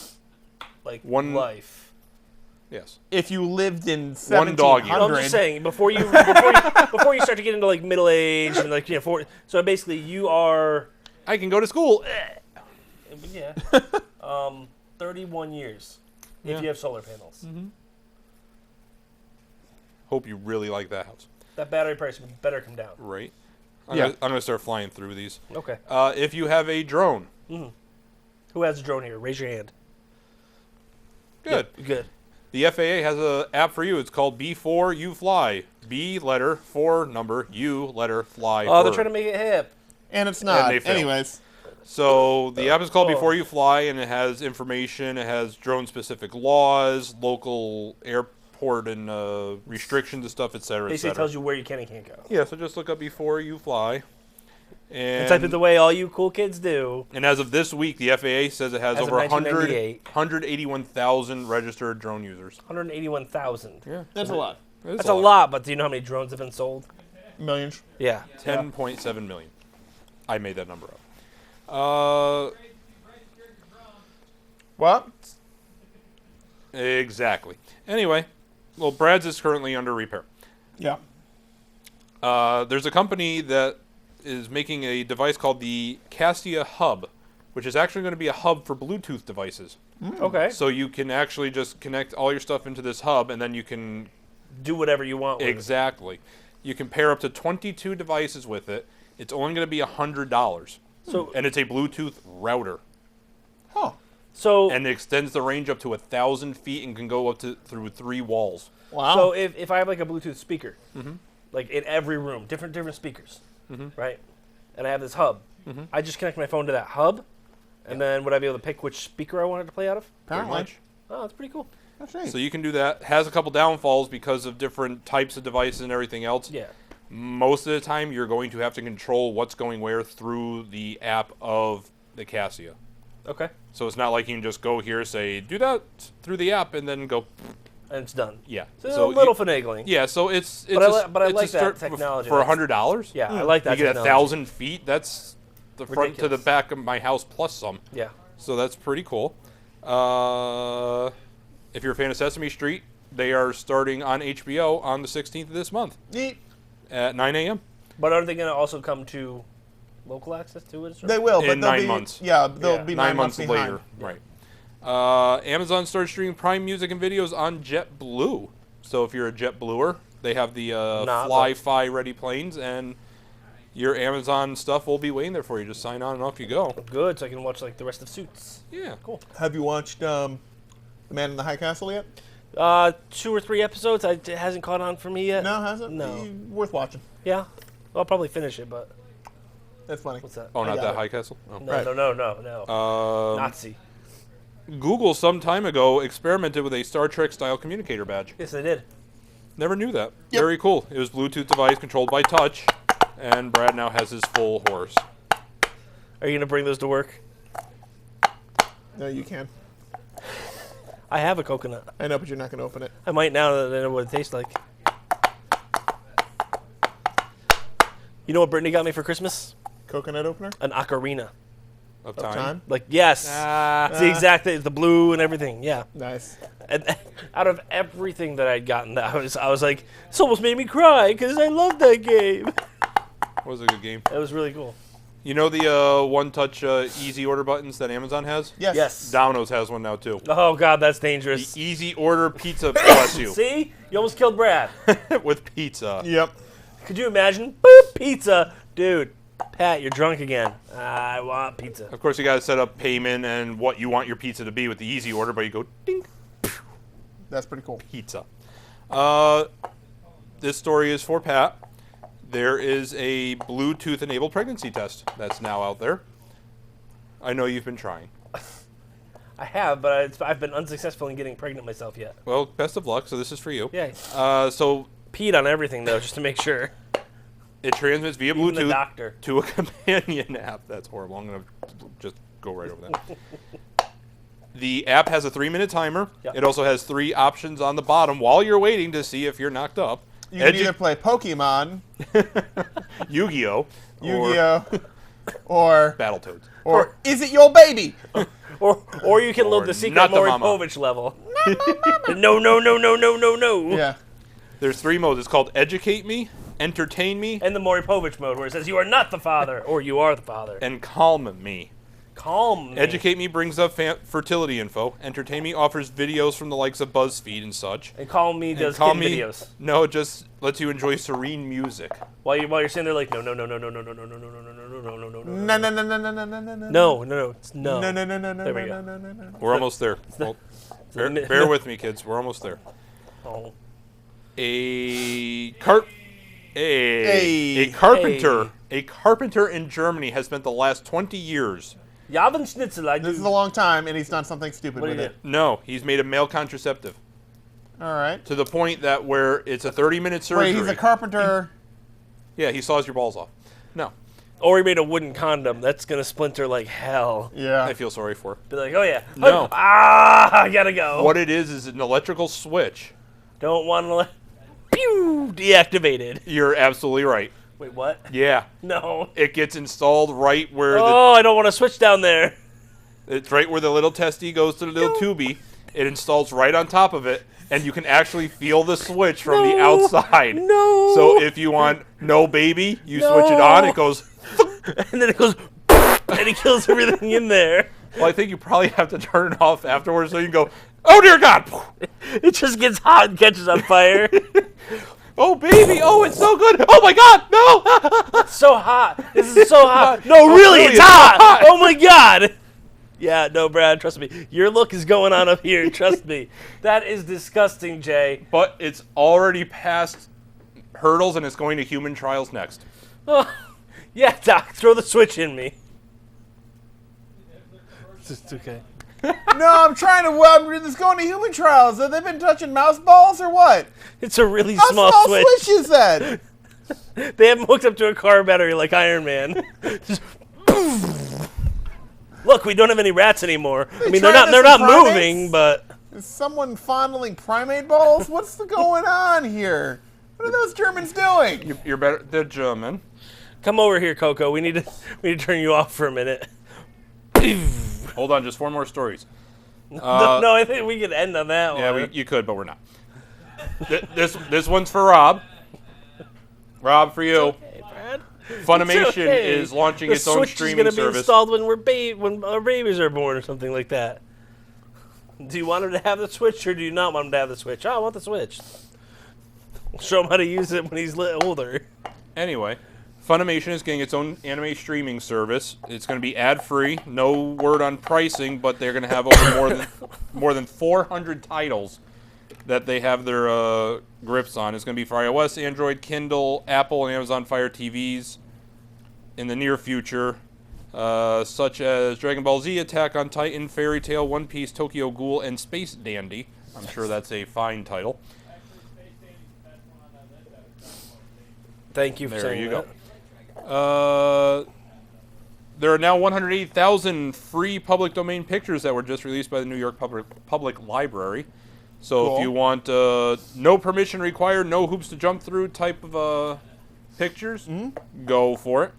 like One- life. Yes. If you lived in One dog 1700, year. No, I'm just saying before you before you start to get into like middle age and like so basically you are I can go to school. yeah 31 years Yeah. if you have solar panels. Hope you really like that house. That battery price better come down. Right. I'm Yeah. gonna start flying through these. Okay. If you have a drone, Who has a drone here? Raise your hand. good. Good. The FAA has an app for you. It's called B4 U Fly. B letter 4 number U letter fly. Oh, they're bird. trying to make it hip. and it's not. they fail. Anyways, So the app is called Oh. Before You Fly, and it has information. It has drone-specific laws, local airport and restrictions and stuff, etc. Basically, it etc. tells you where you can and can't go. Yeah, so just look up Before You Fly. And type it the way all you cool kids do. And as of this week, the FAA says it has As of over 1998. 181,000 registered drone users. 181,000. Yeah, that's a lot. That's a lot, but do you know how many drones have been sold? Millions. Yeah. 10.7 million. I made that number up. What? Exactly. Anyway, well, Brad's is currently under repair. Yeah. There's a company that is making a device called the Castia Hub, which is actually going to be a hub for Bluetooth devices. Okay. So you can actually just connect all your stuff into this hub, and then you can Do whatever you want with it. exactly. You can pair up to 22 devices with it. It's only going to be $100, So, and it's a Bluetooth router, Huh. so, and it extends the range up to 1,000 feet and can go up to through 3 walls. Wow. so if I have like a Bluetooth speaker, like in every room, different speakers, right? And I have this hub. I just connect my phone to that hub, and then would I be able to pick which speaker I wanted to play out of? Pretty Apparently. much. Oh, that's pretty cool. That's neat. So you can do that. Has a couple downfalls because of different types of devices and everything else. Yeah. Most of the time, you're going to have to control what's going where through the app of the Casio. Okay. So it's not like you can just go here, say, do that through the app, and then go, And it's done. yeah. So a little finagling. yeah, so it's But I just, but I it's like a that start technology. For That's- $100? Yeah, I like that You get technology. 1,000 feet, that's the front to the Ridiculous. back of my house plus some. Yeah. So that's pretty cool. If you're a fan of Sesame Street, they are starting on HBO on the 16th of this month Neat. at 9 a.m. But are they going to also come to local access to it? They will, but In they'll 9 be, months. Yeah, they'll Yeah. be 9 months months behind. later. Right. Amazon started streaming Prime Music and videos on JetBlue. So if you're a JetBluer, they have the Not Fly-Fi ready planes, and your Amazon stuff will be waiting there for you. Just sign on and off you go. Good, so I can watch like the rest of Suits. Yeah. Cool. Have you watched The Man in the High Castle yet? 2 or 3 episodes. It hasn't caught on for me yet. No, hasn't? No. Worth watching. Yeah. I'll probably finish it, but That's funny. what's that? Oh, I not got that it. High Castle? Oh. No, Right. no. Nazi. Google some time ago experimented with a Star Trek style communicator badge. Yes, they did. Never knew that. Yep. Very cool. It was Bluetooth device controlled by touch, and Brad now has his full horse. Are you going to bring those to work? No, you can. I have a coconut. I know, but you're not going to open it. I might now that I know what it tastes like. You know what Brittany got me for Christmas? Coconut opener? An ocarina. Of Of time. time? Like, yes. Ah. It's the exact thing. The blue and everything. Yeah. Nice. And out of everything that I'd gotten, I was like, this almost made me cry because I love that game. Was a good game. It was really cool. You know the one-touch easy order buttons that Amazon has? Yes. Yes. Domino's has one now too. Oh God, that's The dangerous. easy order pizza, bless you, See, you almost killed Brad. with pizza. Yep. Could you imagine? Boop, pizza, dude. Pat, you're drunk again. I want pizza. Of course, you got to set up payment and what you want your pizza to be with the easy order, but you go ding, That's pretty cool. pizza. This story is for Pat. There is a Bluetooth-enabled pregnancy test that's now out there. I know you've been trying. I have, but I've been unsuccessful in getting pregnant myself yet. Well, best of luck. So this is for you. Yay. So Peed on everything though, just to make sure. it transmits via Even the Bluetooth doctor. to a companion app. That's horrible. I'm gonna just go right over that. The app has a 3-minute timer. Yep. It also has 3 options on the bottom while you're waiting to see if you're knocked up. You can either play Pokemon, Yu-Gi-Oh! or Yu-Gi-Oh, or Battletoads. is it your baby? Or you can load Or the secret not the Maury mama. Povich level. No. Yeah. There's 3 modes. It's called Educate Me, Entertain Me, And the Maury Povich mode where it says you are not the father or you are the father. and Calm Me. Calm me. Educate Me brings up fertility info. Entertain Me offers videos from the likes of BuzzFeed and such. And Calm Me does Calm kid Me, videos. no, it just lets you enjoy serene music. While you're sitting there like no. No, no, no, no, no, no, no, No, it's no. no, no, no, no, There we no, go. no, no, no. We're almost there. Well, bear with me, kids. We're almost there. Oh. A Hey. carpenter in Germany has spent the last 20 years. Javen Schnitzel, I do. This is a long time, and he's done something stupid What with do you it. No, he's made a male contraceptive All right. to the point that where it's a 30-minute surgery. Wait, he's a carpenter. Yeah, he saws your balls off. No, Or he made a wooden condom. That's going to splinter like hell. Yeah. I feel sorry for. Be like, oh yeah. No. I gotta go. What it is an electrical switch. Don't want to let. Pew! Deactivated. You're absolutely right. Wait, what? Yeah, No. it gets installed right where Oh, I don't want to switch down there. it's right where the little testy goes to the little tubey. It installs right on top of it, and you can actually feel the switch from the outside. No. So if you want no baby, you switch it on. It goes. And then it goes, and it kills everything in there. Well, I think you probably have to turn it off afterwards, so you can go. Oh dear God! It just gets hot and catches on fire. Oh baby! Oh, it's so good! Oh my God! No! It's so hot. This is so hot. No, really, it's hot. Oh my God. Yeah, no, Brad, trust me. Your look is going on up here. Trust me. That is disgusting, Jay. But it's already past hurdles, and it's going to human trials next. Oh, yeah, Doc, throw the switch in me. It's okay. No, I'm trying to. This is going to human trials. Have they been touching mouse balls or what? It's a really How small small switch. switch is that? They haven't hooked up to a car battery like Iron Man. Just poof. Look, we don't have any rats anymore. I mean, trying they're to not see primates? moving, but Is someone fondling primate balls? What's going on here? What are those Germans doing? You're better. They're German. come over here, Coco. We need to turn you off for a minute. Hold on, just 4 more stories. No, I think we could end on that Yeah, one. you could, but we're not. This one's for Rob. Rob, for you. Hey, Brad. Funimation It's okay. is launching The its own Switch streaming is gonna be service. installed when our babies are born or something like that. Do you want him to have the Switch or do you not want him to have the Switch? Oh, I want the Switch. Show him how to use it when he's older. Anyway, Funimation is getting its own anime streaming service. It's going to be ad-free. No word on pricing, but they're going to have over more than 400 titles that they have their grips on. It's going to be for iOS, Android, Kindle, Apple, and Amazon Fire TVs in the near future, such as Dragon Ball Z, Attack on Titan, Fairy Tail, One Piece, Tokyo Ghoul, and Space Dandy. I'm sure that's a fine title. Thank you for There saying you that. go. There are now 180,000 free public domain pictures that were just released by the New York Public Library. So Cool. if you want no permission required, no hoops to jump through type of pictures, go for it.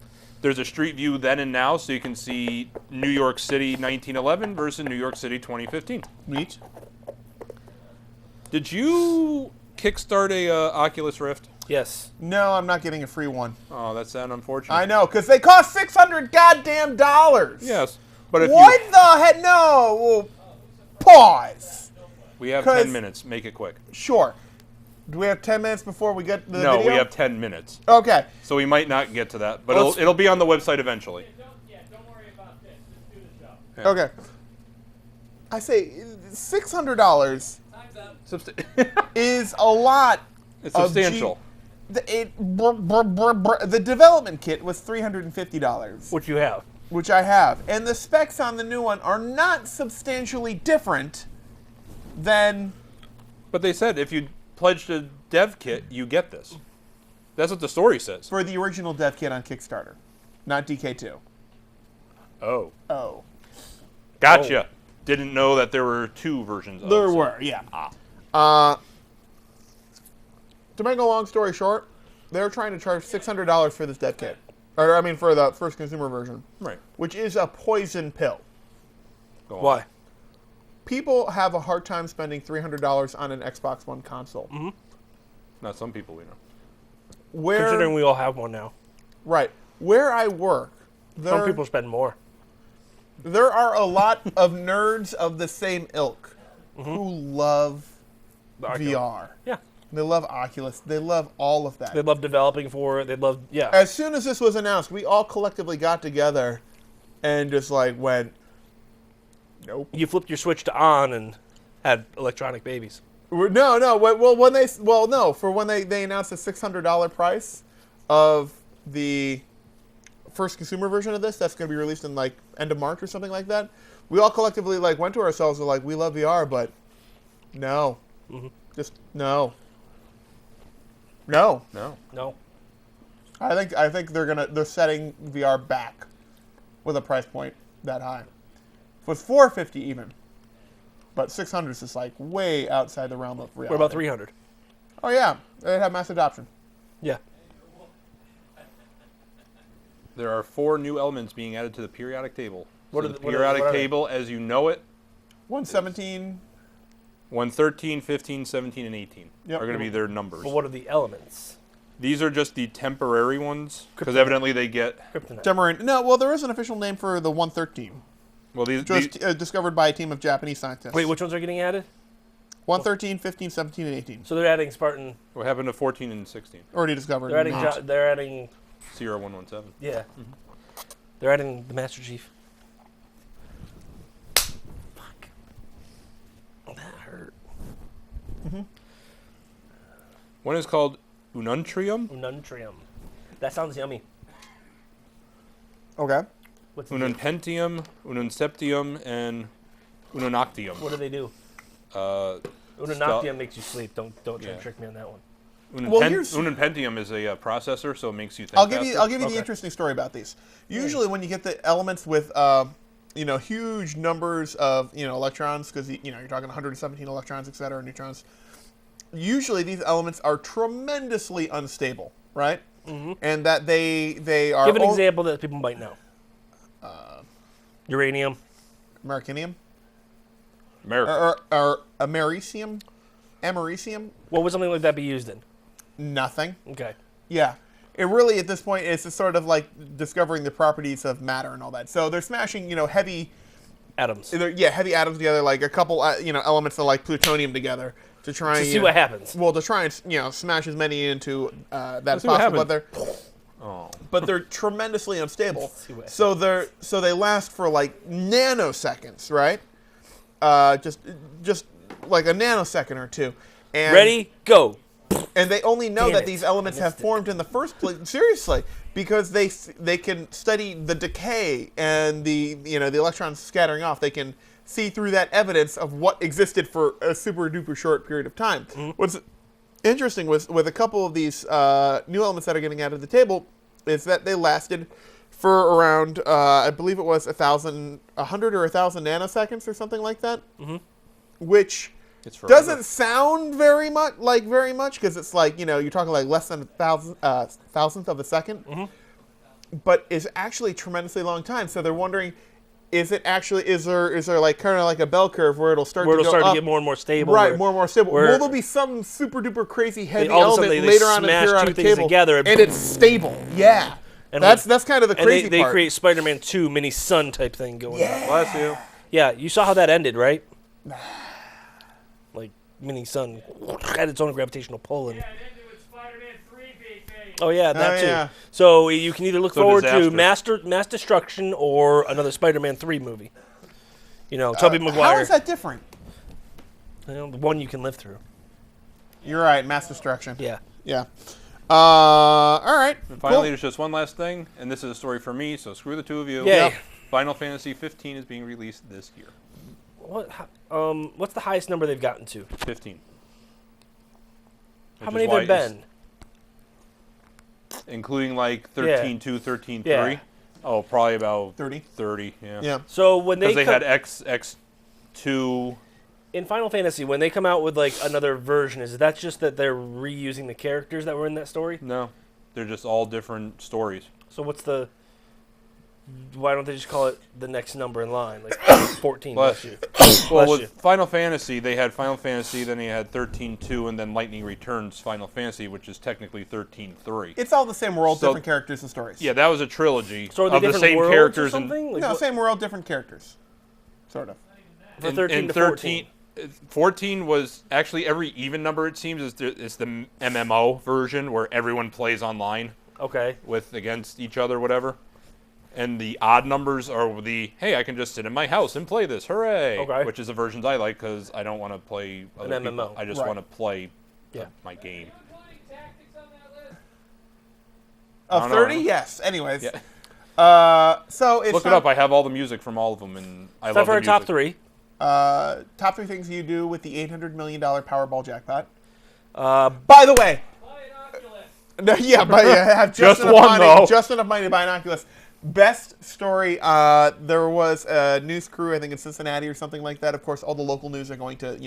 There's a street view then and now, so you can see New York City 1911 versus New York City 2015. Neat. Did you kickstart a Oculus Rift? Yes. No, I'm not getting a free one. Oh, that's sad, unfortunate. I know, because they cost $600 goddamn dollars. Yes, but if What the heck? No. Well, pause. we have 'Cause- 10 minutes, make it quick. Sure. Do we have 10 minutes before we get to the No, video? we have 10 minutes. Okay. So we might not get to that, but Let's- it'll be on the website eventually. Don't worry about this. Just do the show. Okay. I say $600 is a lot. It's of substantial. The development kit was $350, What you have? which I have, and the specs on the new one are not substantially different than. But they said if you pledged a dev kit, you get this. That's what the story says. For the original dev kit on Kickstarter, not DK2. Oh. Oh. Gotcha. Didn't know that there were 2 versions of it. were, yeah. To make a long story short, they're trying to charge $600 for this dev kit. or I mean for the first consumer version, Right. which is a poison pill. Go on. Why? People have a hard time spending $300 on an Xbox One console. Mm-hmm. Not some people we know. Considering we all have one now. Right. Where I work, Some people spend more. there are a lot of nerds of the same ilk who love The Oculus. VR. Yeah. They love Oculus. They love all of that. They love developing for it. They love, yeah. As soon as this was announced, we all collectively got together and just like went, nope. You flipped your switch to on and had electronic babies. No. Well, when they announced the $600 price of the first consumer version of this, that's going to be released in like end of March or something like that. We all collectively like went to ourselves and like, we love VR, but no, just no. No. No. I think they're setting VR back with a price point that high. It was $450 even, but 600 is just like way outside the realm of reality. What about 300? Oh yeah, they have mass adoption. Yeah. There are 4 new elements being added to the periodic table. What So are the the- what are- periodic what are they? table, as you know it, 117. 113, 15, 17, and 18 Yep. are going to be their numbers. But what are the elements? These are just the temporary ones, because Kryptonite. evidently they get... Kryptonite. Demerin. No, well, there is an official name for the 113, Well, these just discovered by a team of Japanese scientists. Wait, which ones are getting added? 113, 15, 17, and 18. So they're adding Spartan. what happened to 14 and 16? Already discovered. They're adding. Not. They're adding. Sierra 117. Yeah. They're adding the Master Chief. Fuck. That hurt. One is called Ununtrium. Ununtrium. That sounds yummy. Okay. What's the Ununpentium, Ununseptium, and Ununoctium. What do they do? Uh, Ununoctium makes you sleep. Don't try Yeah. to trick me on that one. Well, here's- Ununpentium is a processor, so it makes you think I'll give you faster. the Okay. interesting story about these. Usually, when you get the elements with huge numbers of electrons, because you're talking 117 electrons, et cetera, neutrons. Usually, these elements are tremendously unstable, right? And that they are. Give an example that people might know. Uranium. Americanium America. or americium. Americium. What would something like that be used in? Nothing. Okay. Yeah. It really, at this point, it's just sort of like discovering the properties of matter and all that. So they're smashing, heavy, Atoms. heavy atoms together, like a couple, elements of like plutonium together to try To and see what happens. Well, to try and smash as many into that as see what possible. happens. But they're tremendously unstable. See what So they last for like nanoseconds, right? Just like a nanosecond or two. And Ready? Go. And they only know Damn that it. these elements have formed in the first place. Seriously, because they can study the decay and the electrons scattering off. They can see through that evidence of what existed for a super duper short period of time. What's interesting with a couple of these new elements that are getting added to the table is that they lasted for around I believe it was 100 or 1,000 nanoseconds or something like that, which It's forever. doesn't sound very much because it's like you're talking like less than a thousandth of a second, but is actually a tremendously long time. So they're wondering, is there like kind of like a bell curve where it'll start Where to it'll go start up, to get more and more stable. right, where- more and more stable. where- Will there be some super duper crazy heavy all of a element sudden they later on in the smash two periodic things table together and and it's stable? Yeah, And that's kind of the And crazy they part. create Spider-Man 2 mini sun type thing going on. Bless you. Yeah, you saw how that ended, right? Like mini sun had its own gravitational pull and Yeah, and then with Spider-Man 3 being made. oh yeah, that too. yeah. So you can either look So forward disaster. to mass destruction or another Spider-Man 3 movie. Tobey How Maguire. is that different? The one you can live through. You're right, mass destruction. Yeah. Yeah. All right. And finally, Cool. there's just one last thing, and this is a story for me, so screw the two of you. Yay. Yep. Final Fantasy 15 is being released this year. What's the highest number they've gotten to? 15. How Which many is have why there it's- been? Including like 13.2, 13.3. Yeah. Oh, probably about 30. 30, yeah. Yeah. So when they Because they had X2. in Final Fantasy, when they come out with like another version, is that just that they're reusing the characters that were in that story? No, they're just all different stories. So what's the? Why don't they just call it the next number in line, like 14? Bless you. Well, Bless with you. Final Fantasy, they had Final Fantasy, then they had 13-2, and then Lightning Returns Final Fantasy, which is technically 13-3. It's all the same world, So- different characters and stories. Yeah, that was a trilogy So are they of the different same worlds characters. or something? Like No, what- same world, different characters. Sort of. For And, 13 and to 13, 14 was actually every even number, it seems, is the MMO version where everyone plays online Okay. with against each other, whatever. And the odd numbers are the, hey, I can just sit in my house and play this, hooray! Okay. Which is the versions I like because I don't want to play other people. MMO. I just Right. want to play Yeah. my game. Of don't know. 30, yes. Anyways. Yeah. So it's Look it time- up. I have all the music from all of them, and I Time love for the our top music. 3. Top 3 things you do with the $800 million Powerball jackpot. Uh, By the way, no, yeah, but yeah, have Just enough one, money, though. just enough money to buy an Oculus. Best story. There was a news crew, I think in Cincinnati or something like that. Of course, all the local news are going to,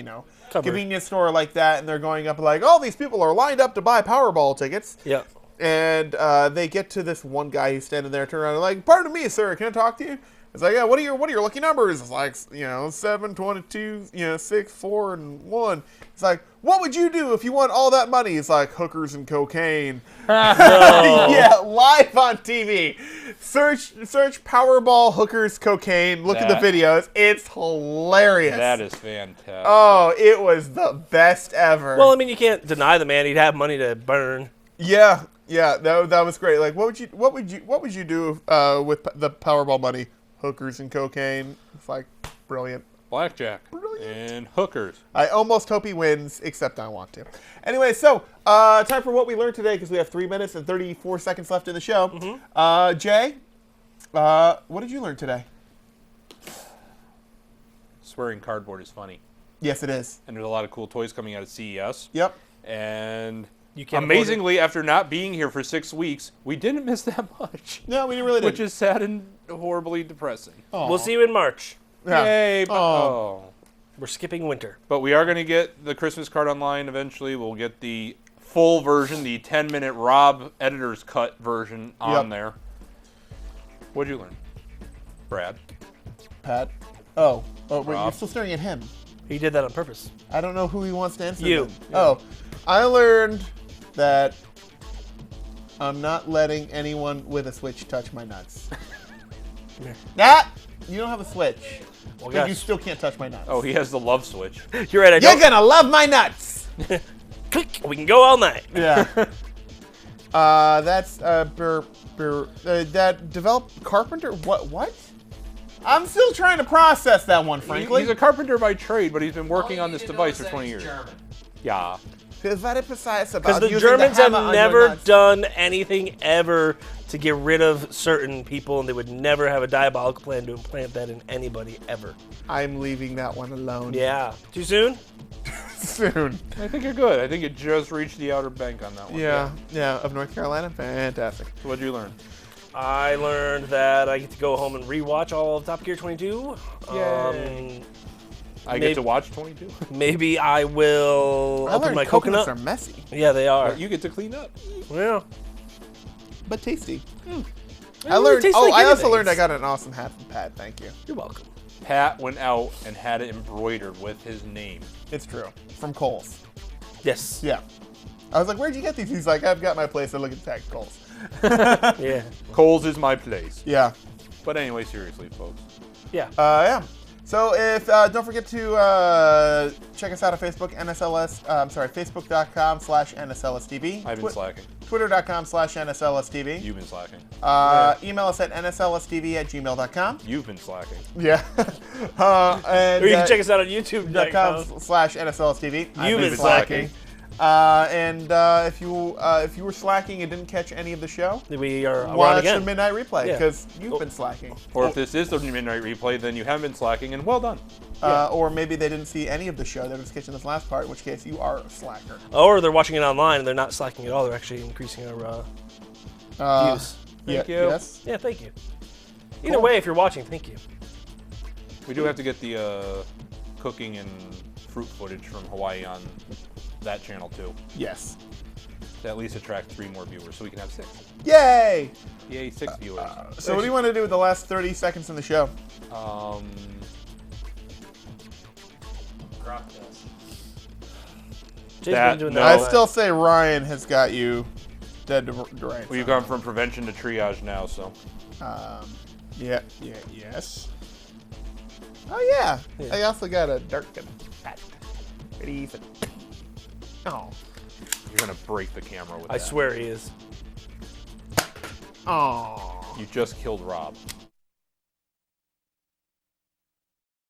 Cover. convenience store like that, and they're going up like, all these people are lined up to buy Powerball tickets. yeah. And they get to this one guy who's standing there, turn around and like, pardon me, sir, can I talk to you? It's like, yeah, what are your lucky numbers? It's like, 7, 22, 6, 4, and 1. It's like, what would you do if you won all that money? It's like hookers and cocaine. Yeah, live on TV. Search Powerball hookers cocaine. Look at the That- videos. It's hilarious. That is fantastic. Oh, it was the best ever. Well, I mean, you can't deny the man. He'd have money to burn. Yeah, that was great. Like, what would you do with the Powerball money? Hookers and cocaine. It's like brilliant. Blackjack and hookers. I almost hope he wins, except I want to. Anyway, so time for what we learned today because we have 3 minutes and 34 seconds left in the show. Jay, what did you learn today? Swearing cardboard is funny, Yes, it is. and there's a lot of cool toys coming out of CES. Yep. And You can't amazingly, after not being here for 6 weeks, we didn't miss that much, No, we really didn't. which is sad and horribly depressing. We'll see you in March. Yeah. Yay! Oh. We're skipping winter. But we are going to get the Christmas card online eventually. We'll get the full version, the 10-minute Rob editor's cut version on Yep. there. What'd you learn, Brad? Pat. Oh, wait, you're Rob. still staring at him. He did that on purpose. I don't know who he wants to answer. You. then. Oh, I learned that I'm not letting anyone with a Switch touch my nuts. here. Nah, you don't have a Switch. Well, But you gosh. still can't touch my nuts. Oh, he has the love switch. You're right. I You're don't. gonna love my nuts. Click. We can go all night. Yeah. That's that developed Carpenter. What? I'm still trying to process that one, frankly. He's a carpenter by trade, but he's been working All on you this need to know device is for that 20 he's years. German. Yeah. He's very precise about Because the using Germans the have hammer on your never nuts. done anything ever to get rid of certain people, and they would never have a diabolical plan to implant that in anybody ever. I'm leaving that one alone. Yeah. Too soon? Soon. I think you're good. I think it just reached the outer bank on that one. Yeah, of North Carolina. Fantastic. So what'd you learn? I learned that I get to go home and rewatch all of Top Gear 22. Yay. I Maybe- get to watch 22. Maybe I will I open learned my coconuts coconut. are messy, Yeah, they are. You get to clean up. Well, but tasty. they I learned. taste Oh, like I also anything. learned I got an awesome hat from Pat. Thank you. You're welcome. Pat went out and had it embroidered with his name. It's true. From Kohl's. Yes. Yeah. I was like, where'd you get these? He's like, I've got my place. I look at tag Kohl's. Yeah. Kohl's is my place. Yeah. But anyway, seriously, folks. Yeah. Yeah. So if don't forget to check us out on Facebook, Facebook.com/NSLSTV. I've been slacking. Twitter.com/NSLSTV. You've been slacking. Email us at NSLSTV@gmail.com. You've been slacking. Yeah. And Or you can check us out on YouTube.com. .com/NSLSTV. I've You've been been slacking. If you were slacking and didn't catch any of the show, We are on watch the again. midnight replay Yeah. because you've been slacking. Or if this is the midnight replay, then you haven't been slacking, and well done. Or maybe they didn't see any of the show. They were just catching this last part, in which case you are a slacker. Or they're watching it online and they're not slacking at all. They're actually increasing our views. Thank you. Yes. Yeah, thank you. Either way, if you're watching, thank you. We do have to get the cooking and fruit footage from Hawaii on that channel, too. Yes. to at least attract 3 more viewers, so we can have 6. Yay! Yay, 6 viewers. So what do you want to do with the last 30 seconds in the show? Crop test. Jay's That- been doing no. that. I all still say Ryan has got you dead to rights. We've gone from prevention to triage now, so. Yes. Oh yeah. I also got a dark and fat. Pretty even. Oh. You're gonna break the camera with I that. swear he is. Oh. You just killed Rob.